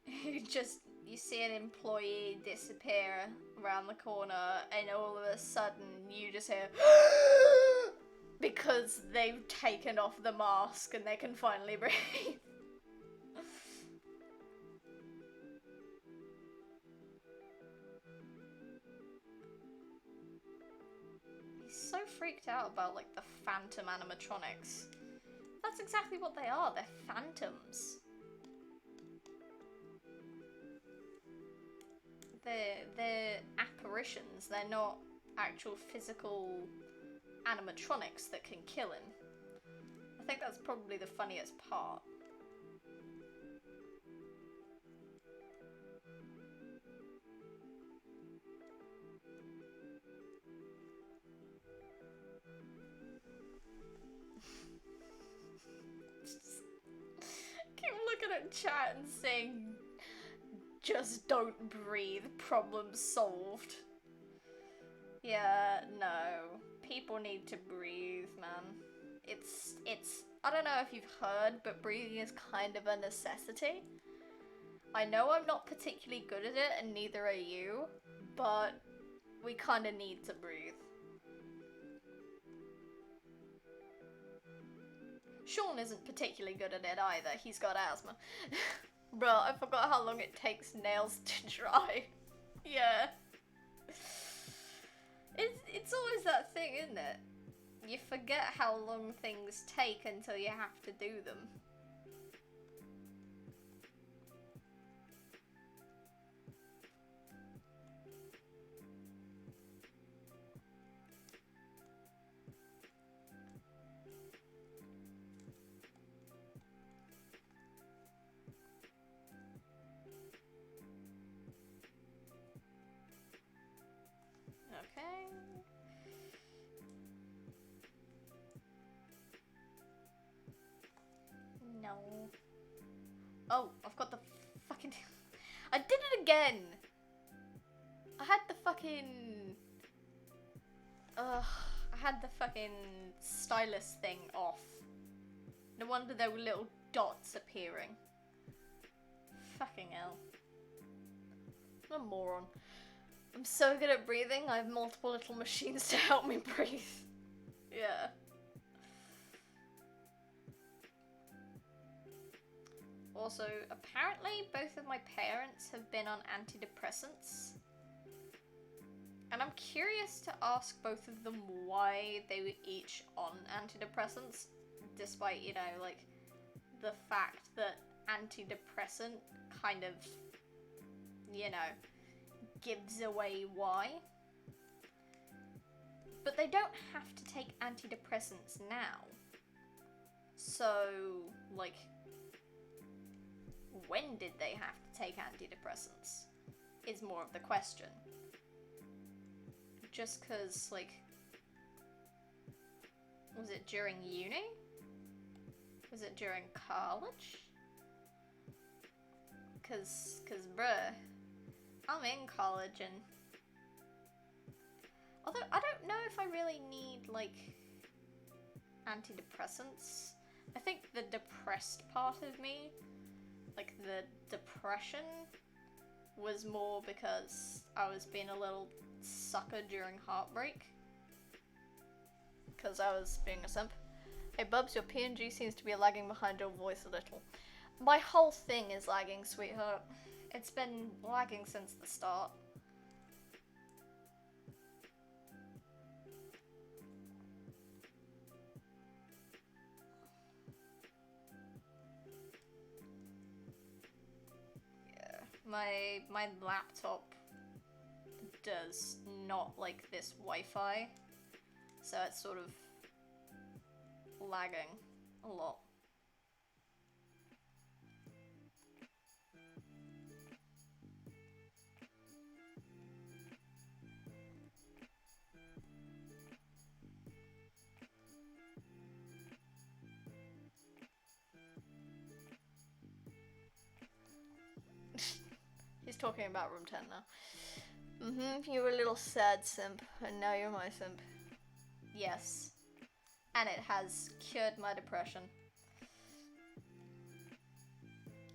You see an employee disappear around the corner, and all of a sudden you just hear because they've taken off the mask and they can finally breathe. He's so freaked out about, like, the phantom animatronics. That's exactly what they are, they're phantoms. They're apparitions, they're not actual physical animatronics that can kill him. I think that's probably the funniest part. Keep looking at chat and saying, just don't breathe, problem solved. Yeah, no. People need to breathe, man. It's, I don't know if you've heard, but breathing is kind of a necessity. I know I'm not particularly good at it, and neither are you, but we kind of need to breathe. Sean isn't particularly good at it either, he's got asthma. Bro, I forgot how long it takes nails to dry. Yeah. It's always that thing, isn't it? You forget how long things take until you have to do them. Okay. No. Oh, I've got the fucking... I did it again! I had the fucking... I had the fucking stylus thing off. No wonder there were little dots appearing. Fucking hell. I'm a moron. I'm so good at breathing, I have multiple little machines to help me breathe. Yeah. Also, apparently both of my parents have been on antidepressants. And I'm curious to ask both of them why they were each on antidepressants, despite, you know, like, the fact that antidepressant kind of, you know, gives away why. But they don't have to take antidepressants now. So, like, when did they have to take antidepressants? Is more of the question. Just cause, like, was it during uni? Was it during college? Cause bruh, I'm in college and... Although, I don't know if I really need, like, antidepressants. I think the depressed part of me, like, the depression, was more because I was being a little sucker during heartbreak. Because I was being a simp. Hey Bubs, your PNG seems to be lagging behind your voice a little. My whole thing is lagging, sweetheart. It's been lagging since the start. Yeah, my laptop does not like this Wi-Fi, so it's sort of lagging a lot. He's talking about room 10 now. You were a little sad simp, and now you're my simp. Yes. And it has cured my depression.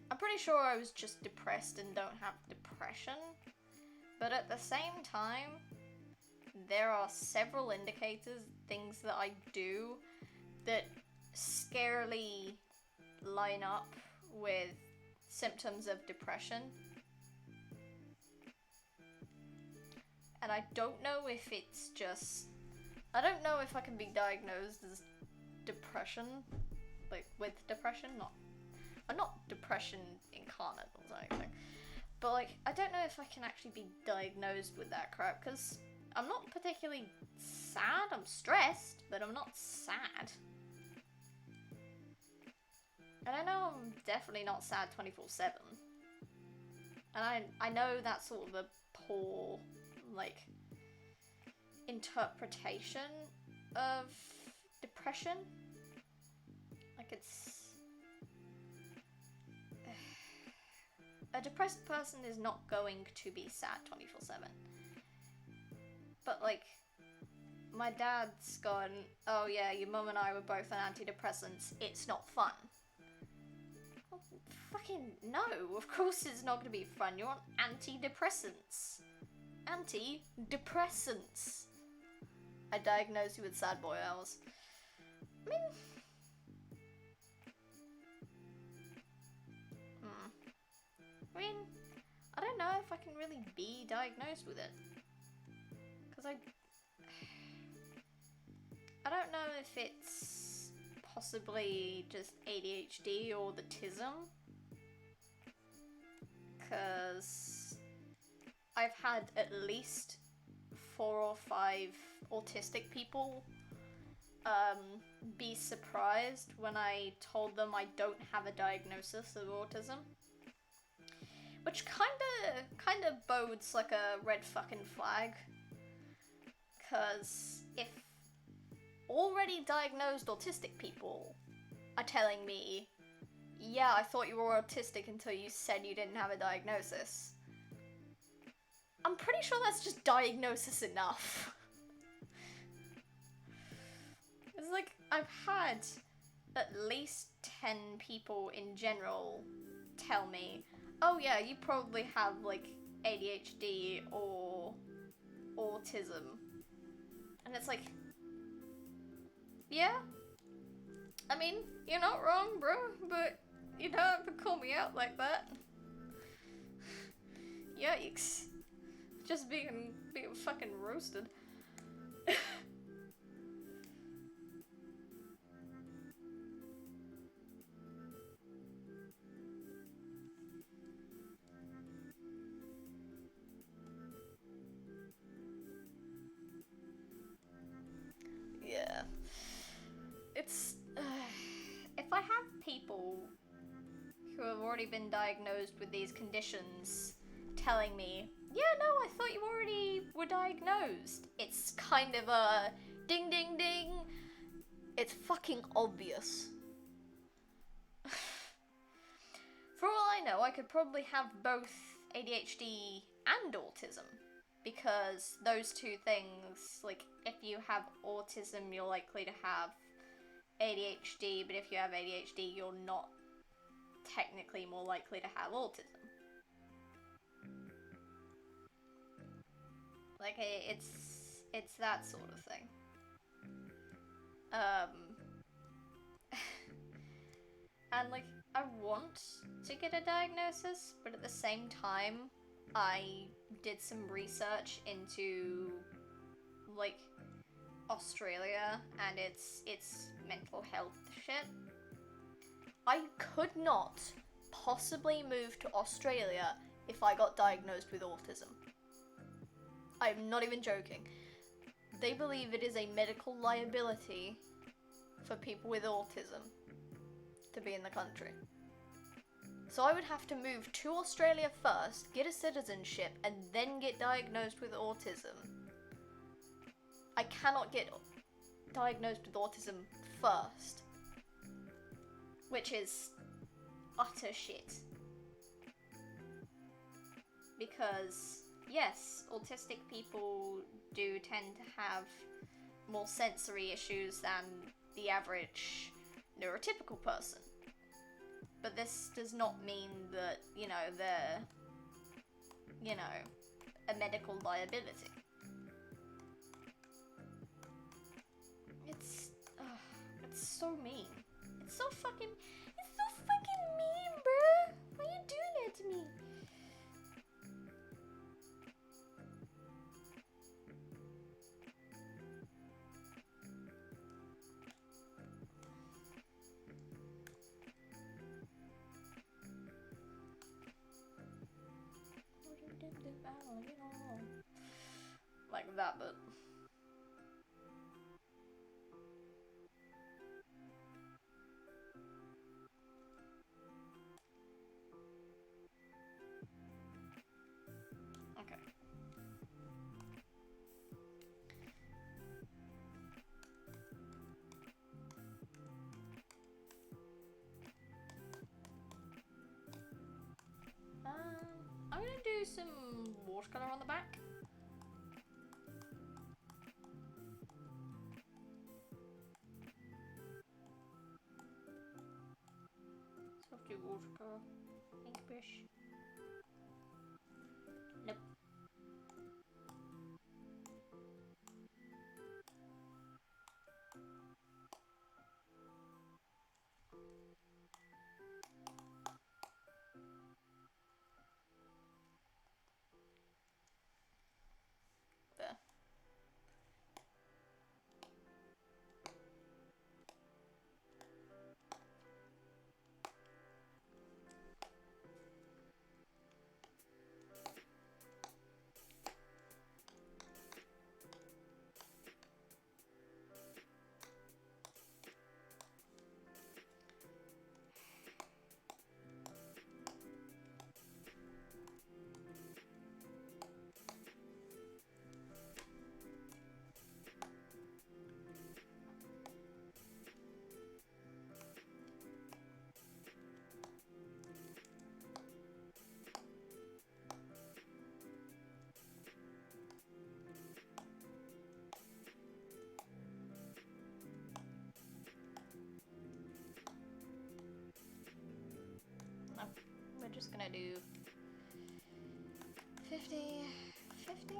I'm pretty sure I was just depressed and don't have depression. But at the same time, there are several indicators, things that I do, that scarily line up with symptoms of depression. And I don't know if it's just... I don't know if I can be diagnosed as depression, like with depression, not depression incarnate or anything, but like I don't know if I can actually be diagnosed with that crap, because I'm not particularly sad. I'm stressed, but I'm not sad. And I know I'm definitely not sad 24/7. And I know that's sort of a poor, like, interpretation of depression. Like, it's... A depressed person is not going to be sad 24/7. But, like, my dad's gone, oh yeah, your mum and I were both on antidepressants, it's not fun. Well, fucking no, of course it's not going to be fun. You're on antidepressants. Antidepressants. I diagnosed you with sad boy hours. I mean, I don't know if I can really be diagnosed with it. Because I don't know if it's possibly just ADHD or the autism. Because I've had at least 4 or 5 autistic people be surprised when I told them I don't have a diagnosis of autism. Which kinda bodes like a red fucking flag. Because if already diagnosed autistic people are telling me, yeah, I thought you were autistic until you said you didn't have a diagnosis, I'm pretty sure that's just diagnosis enough. It's like, I've had at least 10 people in general tell me, oh yeah, you probably have like ADHD or autism. And it's like, yeah, I mean, you're not wrong, bro, but you don't have to call me out like that. Yikes. Just being fucking roasted. Yeah. It's... if I have people who have already been diagnosed with these conditions telling me, yeah, no, I thought you already were diagnosed, it's kind of a ding ding ding. It's fucking obvious. For all I know, I could probably have both ADHD and autism, because those two things, like, if you have autism, you're likely to have ADHD, but if you have ADHD, you're not technically more likely to have autism. Like, it's that sort of thing. And, like, I want to get a diagnosis, but at the same time, I did some research into, like, Australia and its mental health shit. I could not possibly move to Australia if I got diagnosed with autism. I'm not even joking. They believe it is a medical liability for people with autism to be in the country. So I would have to move to Australia first, get a citizenship, and then get diagnosed with autism. I cannot get diagnosed with autism first. Which is utter shit. Because, yes, autistic people do tend to have more sensory issues than the average neurotypical person. But this does not mean that, you know, they're, you know, a medical liability. It's so mean. It's so fucking mean, bruh. Why are you doing that to me? Like that, but okay. I'm gonna do some watercolor on the back. Soft watercolor, ink brush. Nope. There. No, we're just gonna do 50, 50.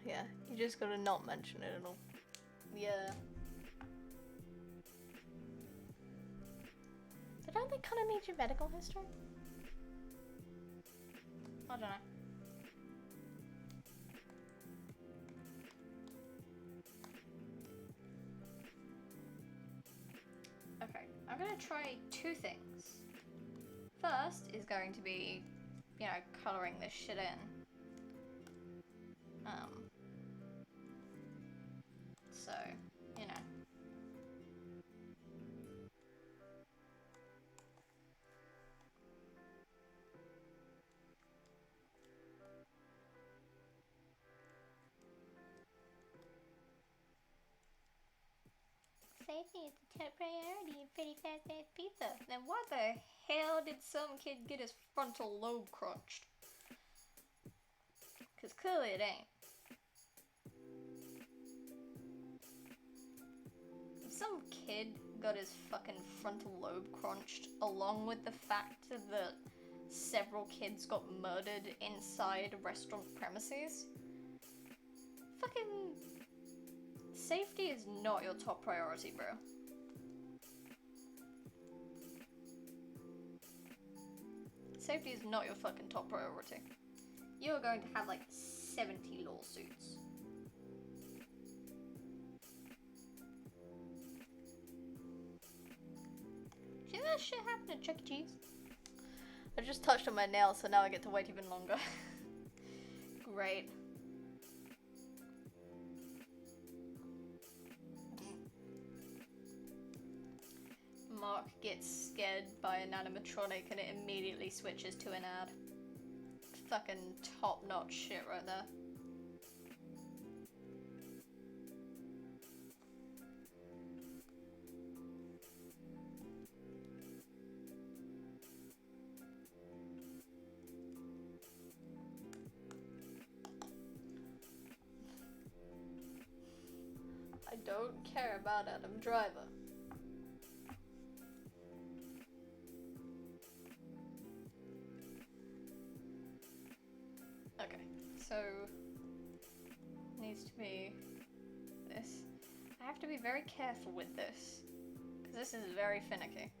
Yeah, you just gotta not mention it at all. Yeah. But don't they kind of need your medical history? I don't know. Okay, I'm gonna try two things. First is going to be, you know, colouring this shit in. So safety is the top priority in pretty fast-paced pizza. Then why the hell did some kid get his frontal lobe crunched? Because clearly it ain't. If some kid got his fucking frontal lobe crunched, along with the fact that several kids got murdered inside restaurant premises, fucking safety is not your top priority, bro. Safety is not your fucking top priority. You are going to have like 70 lawsuits. See that shit happen at Chuck E. Cheese? I just touched on my nail, so now I get to wait even longer. Great. Mark gets scared by an animatronic and it immediately switches to an ad. Fucking top-notch shit right there. I don't care about Adam Driver. Okay, so needs to be this. I have to be very careful with this, because this is very finicky.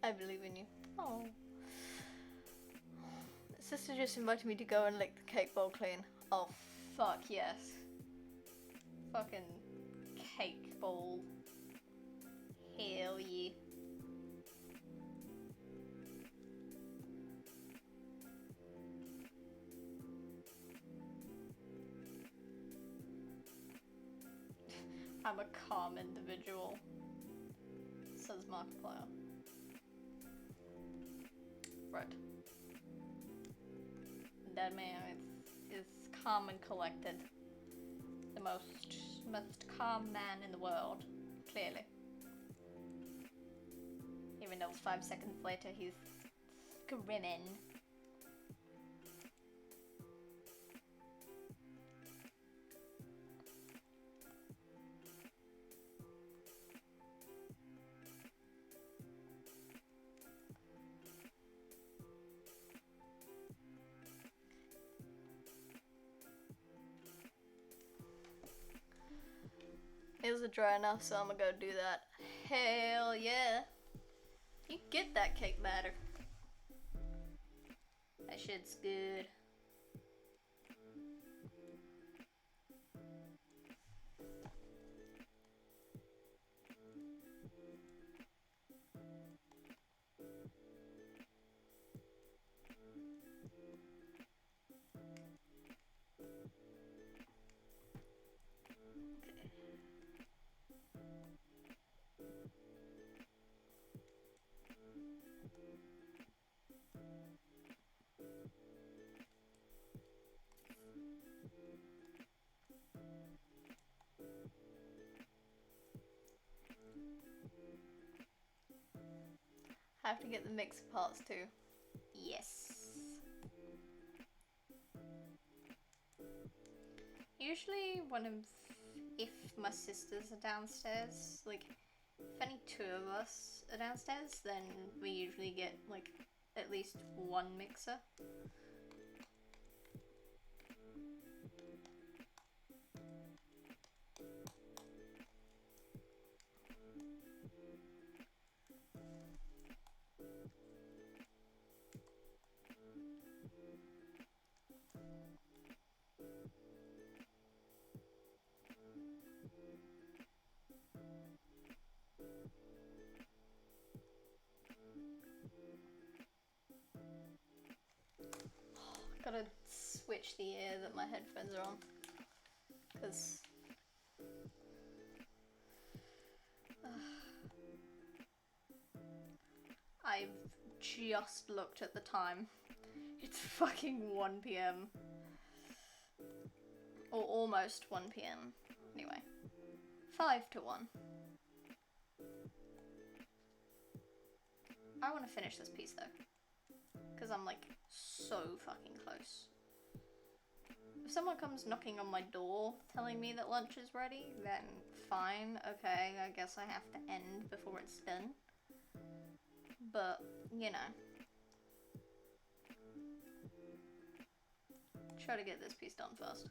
I believe in you. Oh. Sister just invited me to go and lick the cake bowl clean. Oh, fuck yes. Fucking cake bowl. Hell yeah. I'm a calm individual, says Markiplier. Right. That man is calm and collected. The most calm man in the world, clearly. Even though 5 seconds later he's screaming. Is it dry enough? So I'm gonna go do that. Hell yeah. You get that cake batter. That shit's good. I have to get the mix parts too. Yes. Usually if my sisters are downstairs, like if any two of us are downstairs, then we usually get like at least one mixer. Gotta switch the ear that my headphones are on. Because... I've just looked at the time. It's fucking 1 p.m. Or almost 1 p.m. Anyway. 5 to 1. I want to finish this piece though. Because I'm like so fucking close. If someone comes knocking on my door telling me that lunch is ready, then fine, okay, I guess I have to end before it's done. But, you know. Try to get this piece done first.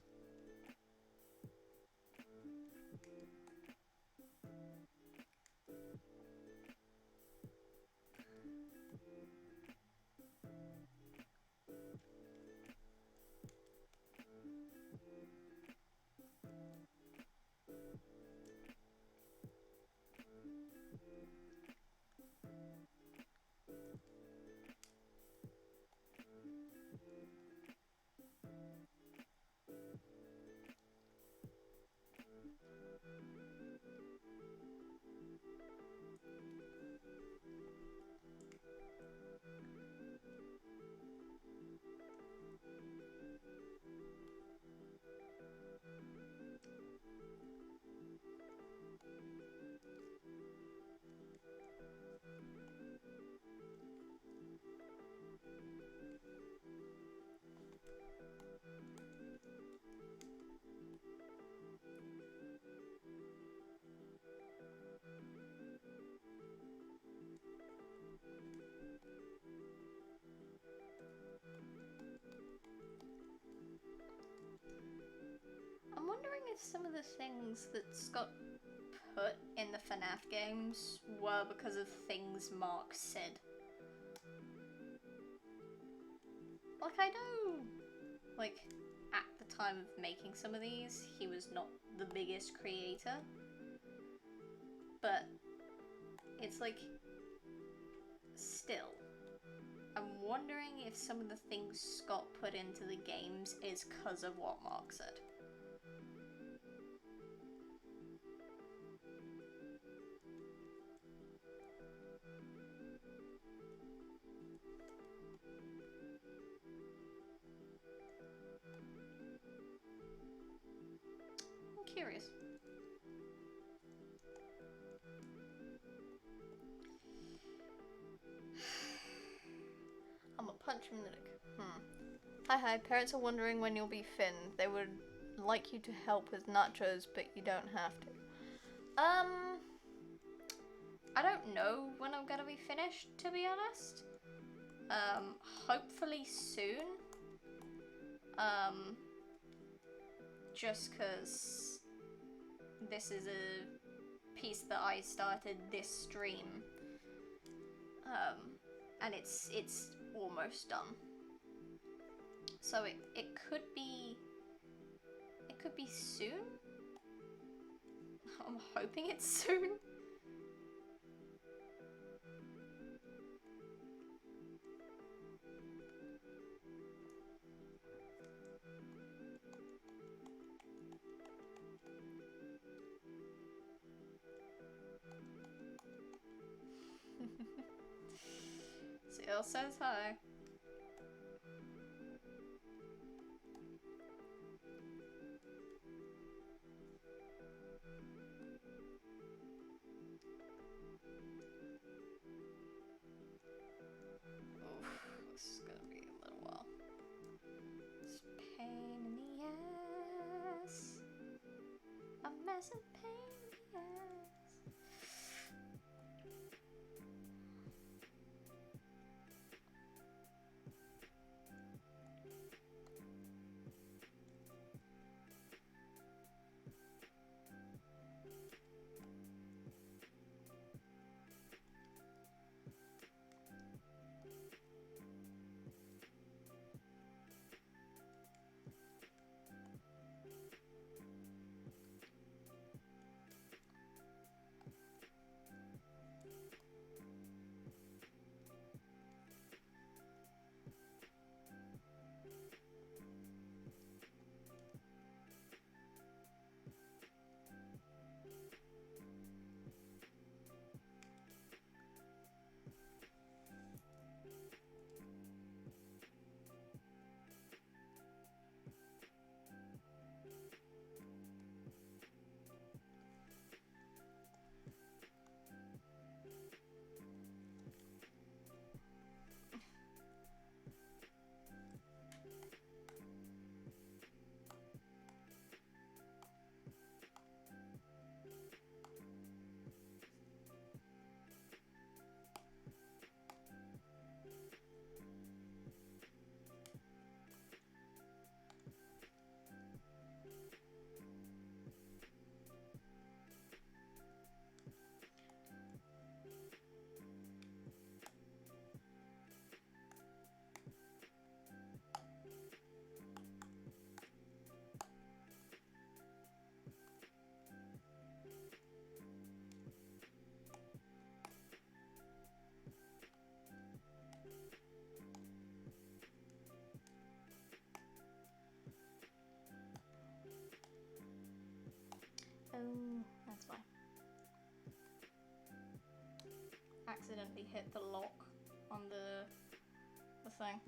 I'm wondering if some of the things that Scott put in the FNAF games were because of things Mark said. Like, I know, like, at the time of making some of these, he was not the biggest creator. But it's like, still, I'm wondering if some of the things Scott put into the games is because of what Mark said. I'm curious. I'm gonna punch him in the neck. Hi, parents are wondering when you'll be Finn. They would like you to help with nachos, but you don't have to. I don't know when I'm gonna be finished, to be honest. Hopefully soon. Just cause this is a piece that I started this stream. And it's almost done. So it could be soon. I'm hoping it's soon. Seal says hi. This is gonna be a little while. It's pain in the ass. A massive pain in the ass. Oh, that's fine. Accidentally hit the lock on the thing.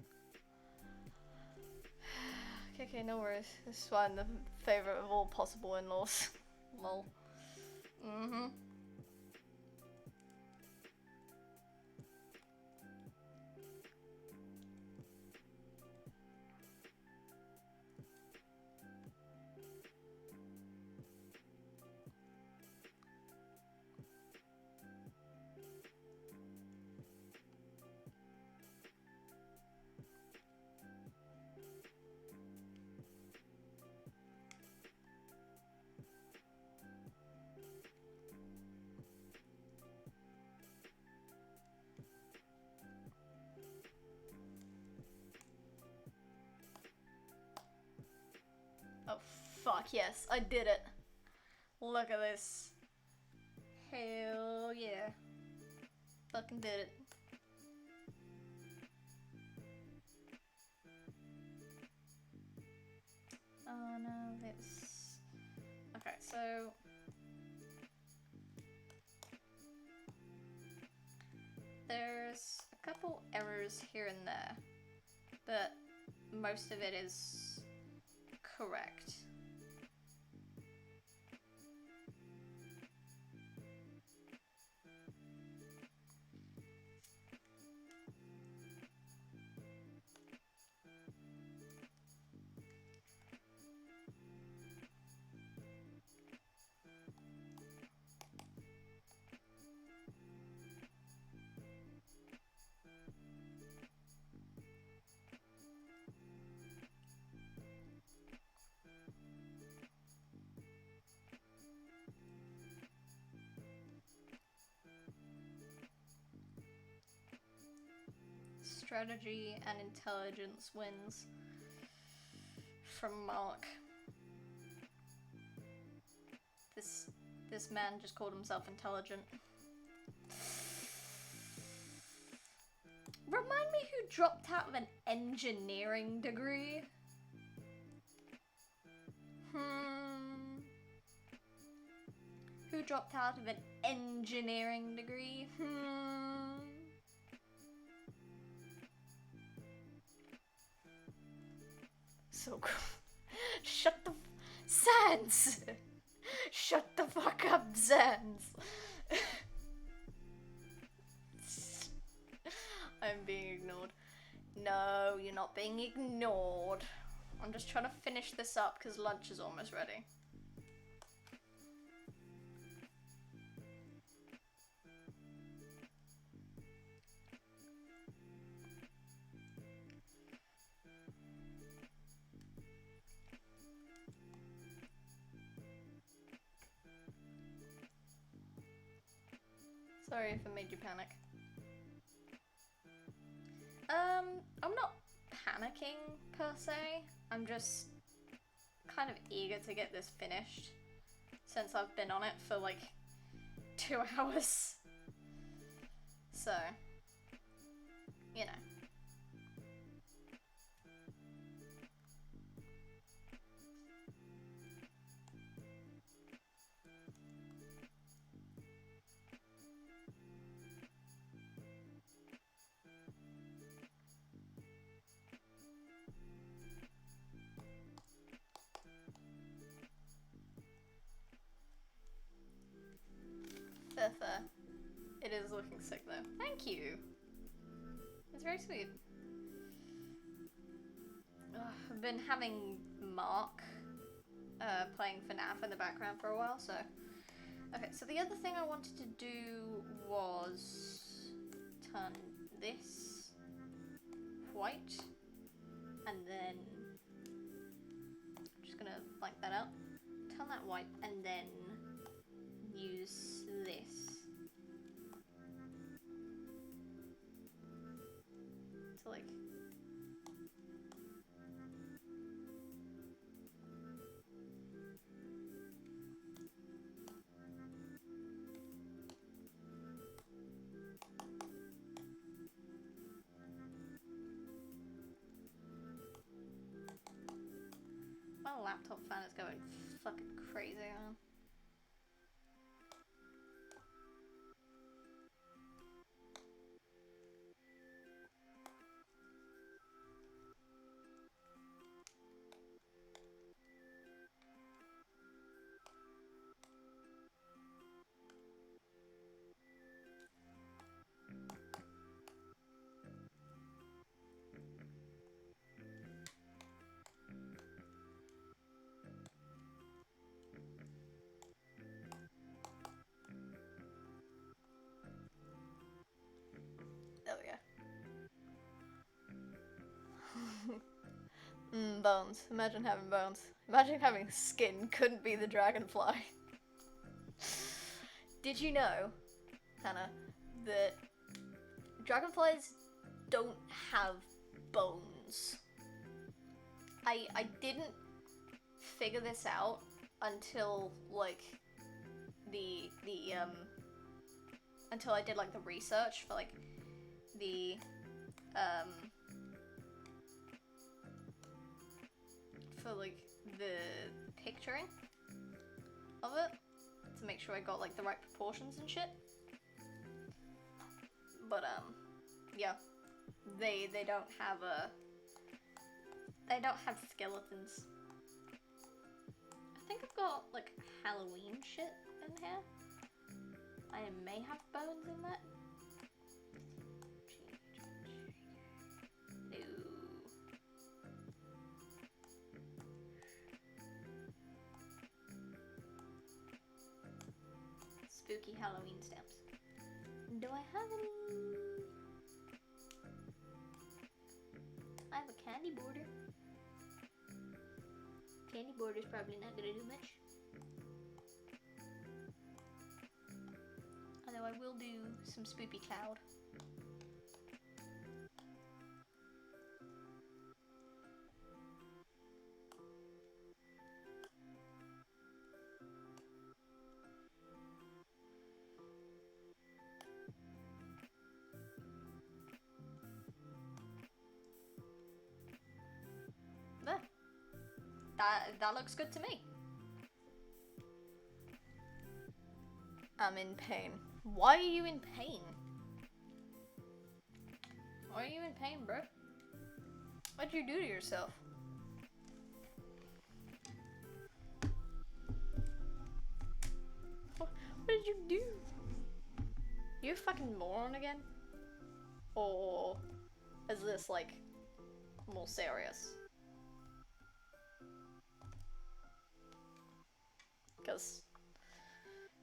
Okay, no worries. This is why I'm the favorite of all possible in-laws. Lol. Mm-hmm. Oh, fuck yes, I did it. Look at this. Hell yeah. Fucking did it. Oh no, this... Okay, so... There's a couple errors here and there, but most of it is correct. Strategy and intelligence wins from Mark. This man just called himself intelligent. Remind me who dropped out of an engineering degree? Who dropped out of an engineering degree? So cool. Shut the Sans! Shut the fuck up, Sans! I'm being ignored. No, you're not being ignored. I'm just trying to finish this up because lunch is almost ready. Sorry if I made you panic. I'm not panicking per se. I'm just kind of eager to get this finished since I've been on it for like 2 hours. So, you know. Fair. It is looking sick though. Thank you. It's very sweet. I've been having Mark playing FNAF in the background for a while, so... Okay, so the other thing I wanted to do was turn this white, and then I'm just gonna blank that out, turn that white, and then use this to like my laptop fan is going fucking crazy, man. bones. Imagine having bones. Imagine having skin. Couldn't be the dragonfly. Did you know, Hannah, that dragonflies don't have bones? I didn't figure this out until like until I did like the research for like the for like the picturing of it to make sure I got like the right proportions and shit. But yeah, they don't have skeletons. I think I've got like Halloween shit in here. I may have bones in that. No. Spooky Halloween stamps. Do I have any? I have a candy border. Candy border's probably not gonna do much. Although I will do some spoopy cloud. There. That looks good to me. I'm in pain. Why are you in pain? Why are you in pain, bro? What'd you do to yourself? What did you do? You a fucking moron again? Or is this like more serious? Because,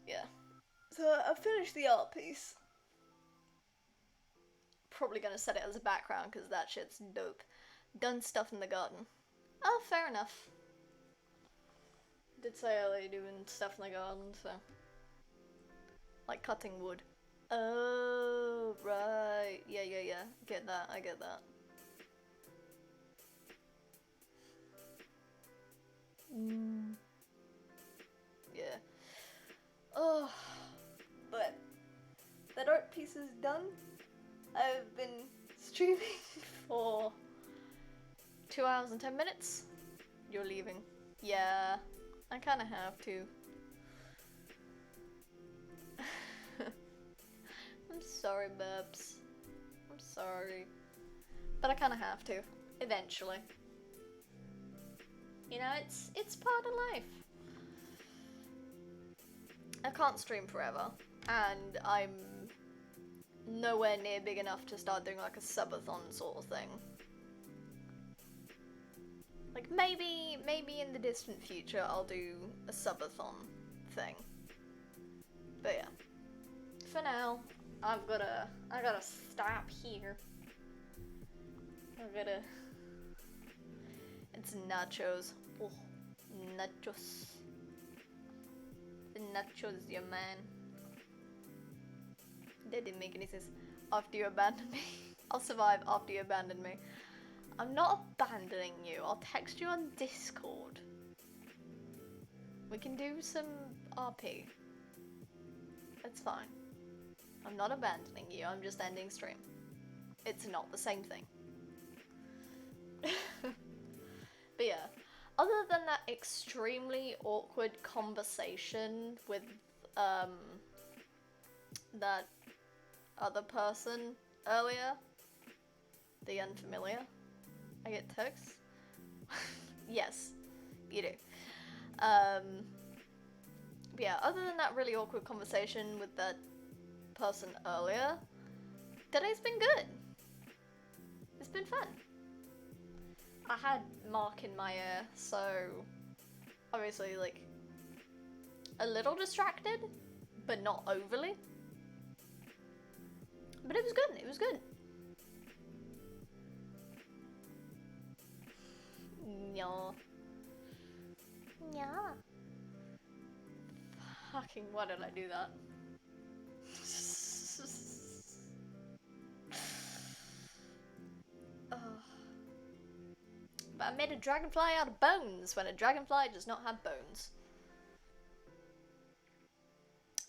yeah. So I've finished the art piece. Probably gonna set it as a background because that shit's dope. Done stuff in the garden. Oh, fair enough. Did say earlier doing stuff in the garden, so. Like cutting wood. Oh, right. Yeah. Get that, I get that. Yeah. Oh, but that art piece is done. I've been streaming for 2 hours and 10 minutes. You're leaving. Yeah, I kind of have to. I'm sorry, Bubs. I'm sorry. But I kind of have to, eventually. You know, it's part of life. I can't stream forever, and I'm nowhere near big enough to start doing like a subathon sort of thing. Like maybe in the distant future I'll do a subathon thing. But yeah, for now I gotta stop here. It's nachos. Oh, nachos. The nachos, your man. That didn't make any sense. After you abandon me. I'll survive after you abandon me. I'm not abandoning you. I'll text you on Discord. We can do some RP. It's fine. I'm not abandoning you. I'm just ending stream. It's not the same thing. But yeah. Other than that extremely awkward conversation with that other person earlier, the unfamiliar, I get texts. Yes, you do. But yeah, other than that really awkward conversation with that person earlier, today's been good. It's been fun. I had Mark in my ear, so obviously like a little distracted, but not overly. But it was good, it was good. Yeah. Yeah. Fucking, why did I do that? Ugh. But I made a dragonfly out of bones when a dragonfly does not have bones.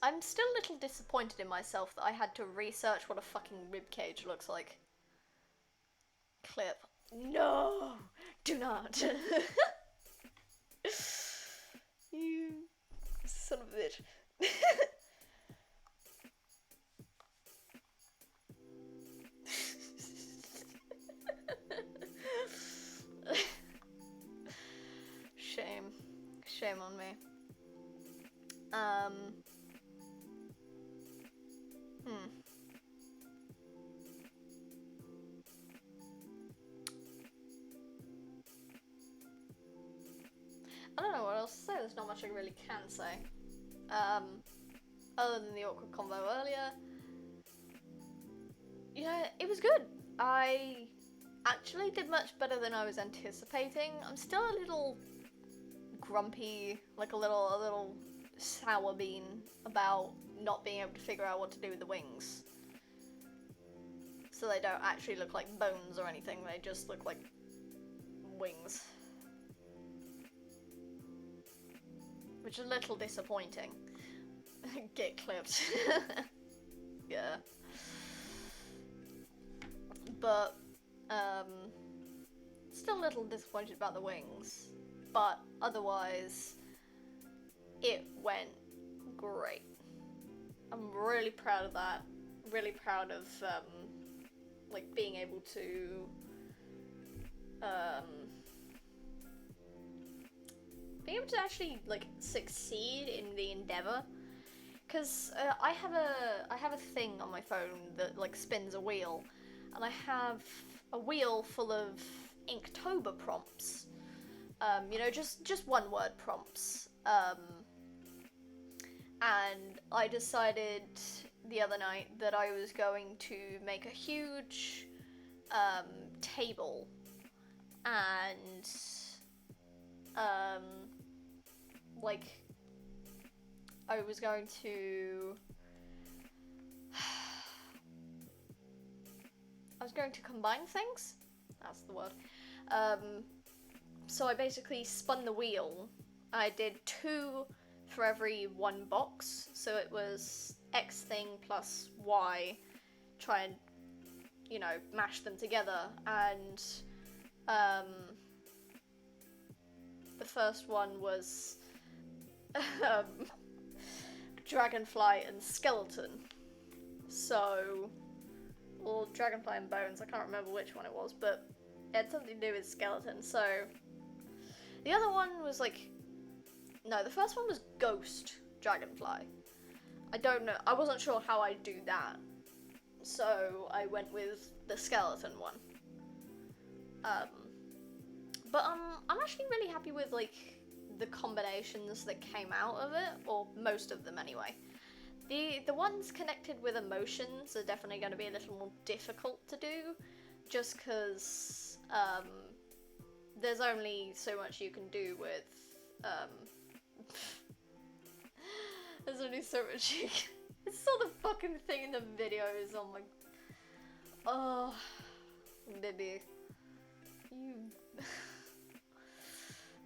I'm still a little disappointed in myself that I had to research what a fucking ribcage looks like. Clip. No! Do not! You son of a bitch. Shame. Shame on me. I don't know what else to say, there's not much I really can say. Other than the awkward convo earlier. Yeah, it was good. I actually did much better than I was anticipating. I'm still a little grumpy, like a little sour bean about not being able to figure out what to do with the wings. So they don't actually look like bones or anything, they just look like wings. Which is a little disappointing. Get clipped. Yeah. But, still a little disappointed about the wings. But otherwise, it went great. I'm really proud of that. Really proud of, like, being able to, being able to actually, like, succeed in the endeavor. Because I have a thing on my phone that, like, spins a wheel. And I have a wheel full of Inktober prompts. You know, just one word prompts. And I decided the other night that I was going to make a huge table and like I was going to combine things. That's the word. So I basically spun the wheel. I did 2 for every 1 box. So it was X thing plus Y. Try and, you know, mash them together. And the first one was dragonfly and skeleton. So, or dragonfly and bones, I can't remember which one it was, but it had something to do with skeleton. So the other one was like, no, the first one was ghost dragonfly. I don't know, I wasn't sure how I'd do that, so I went with the skeleton one. But I'm actually really happy with like the combinations that came out of it, or most of them anyway. The ones connected with emotions are definitely going to be a little more difficult to do, just because there's only so much you can do with there's only so much you can. I saw the fucking thing in the videos. Oh my. Oh, baby, you.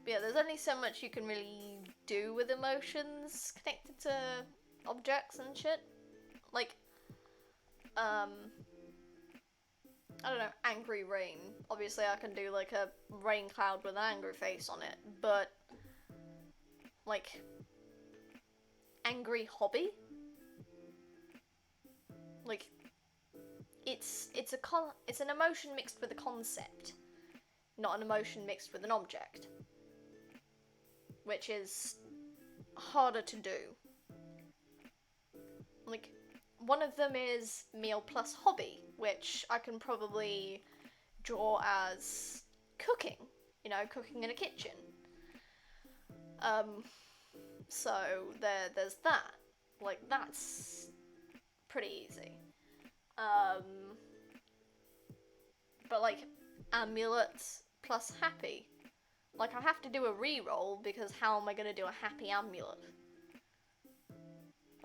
But yeah, there's only so much you can really do with emotions connected to objects and shit. Like, I don't know, angry rain. Obviously I can do like a rain cloud with an angry face on it, but like, angry hobby? Like, it's an emotion mixed with a concept, not an emotion mixed with an object, which is harder to do. Like, one of them is meal plus hobby, which I can probably draw as cooking, you know, cooking in a kitchen. So there's that. Like, that's pretty easy. But like, amulet plus happy, Like, I have to do a re-roll because how am I gonna do a happy amulet?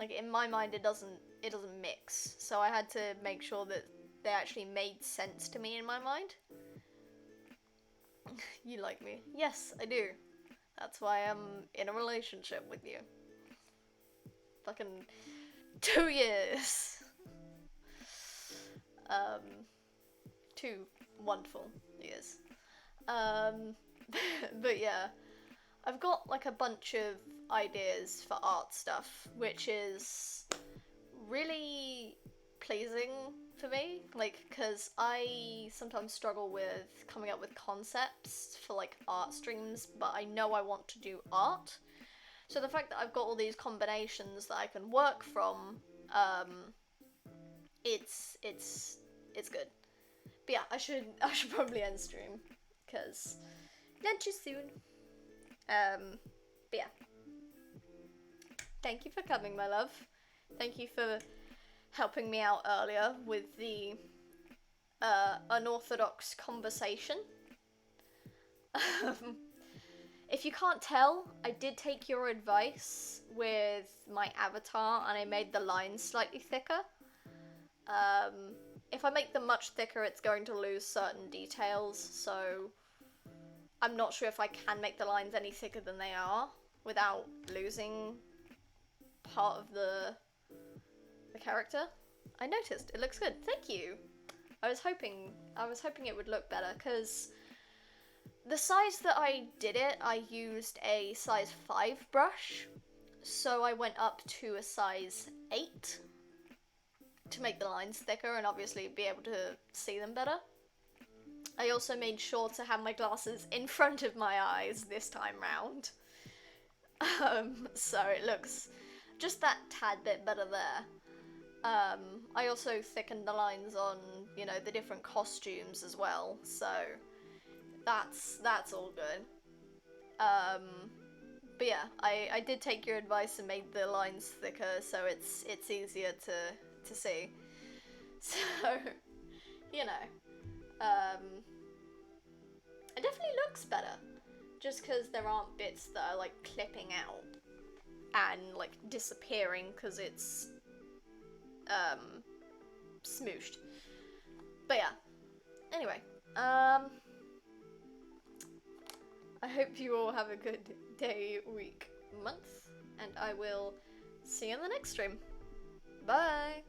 Like, in my mind, it doesn't mix. So I had to make sure that they actually made sense to me in my mind. You like me? Yes, I do. That's why I'm in a relationship with you. Fucking 2 years. 2 wonderful years. But yeah, I've got like a bunch of ideas for art stuff, which is really pleasing for me, like, because I sometimes struggle with coming up with concepts for like art streams, but I know I want to do art. So the fact that I've got all these combinations that I can work from, it's good. But yeah, I should probably end stream because lunch is soon. But yeah, thank you for coming, my love. Thank you for helping me out earlier with the unorthodox conversation. If you can't tell, I did take your advice with my avatar and I made the lines slightly thicker. If I make them much thicker, it's going to lose certain details, so I'm not sure if I can make the lines any thicker than they are without losing part of the character. I noticed, it looks good. Thank you. I was hoping it would look better, because the size that I did it, I used a size 5 brush, so I went up to a size 8 to make the lines thicker and obviously be able to see them better. I also made sure to have my glasses in front of my eyes this time round. So it looks just that tad bit better there. I also thickened the lines on, you know, the different costumes as well, so that's all good. But yeah, I did take your advice and made the lines thicker, so it's easier to see. So, you know, it definitely looks better, just because there aren't bits that are like clipping out and like disappearing because it's smooshed. But yeah, anyway, I hope you all have a good day, week, month, and I will see you in the next stream. Bye!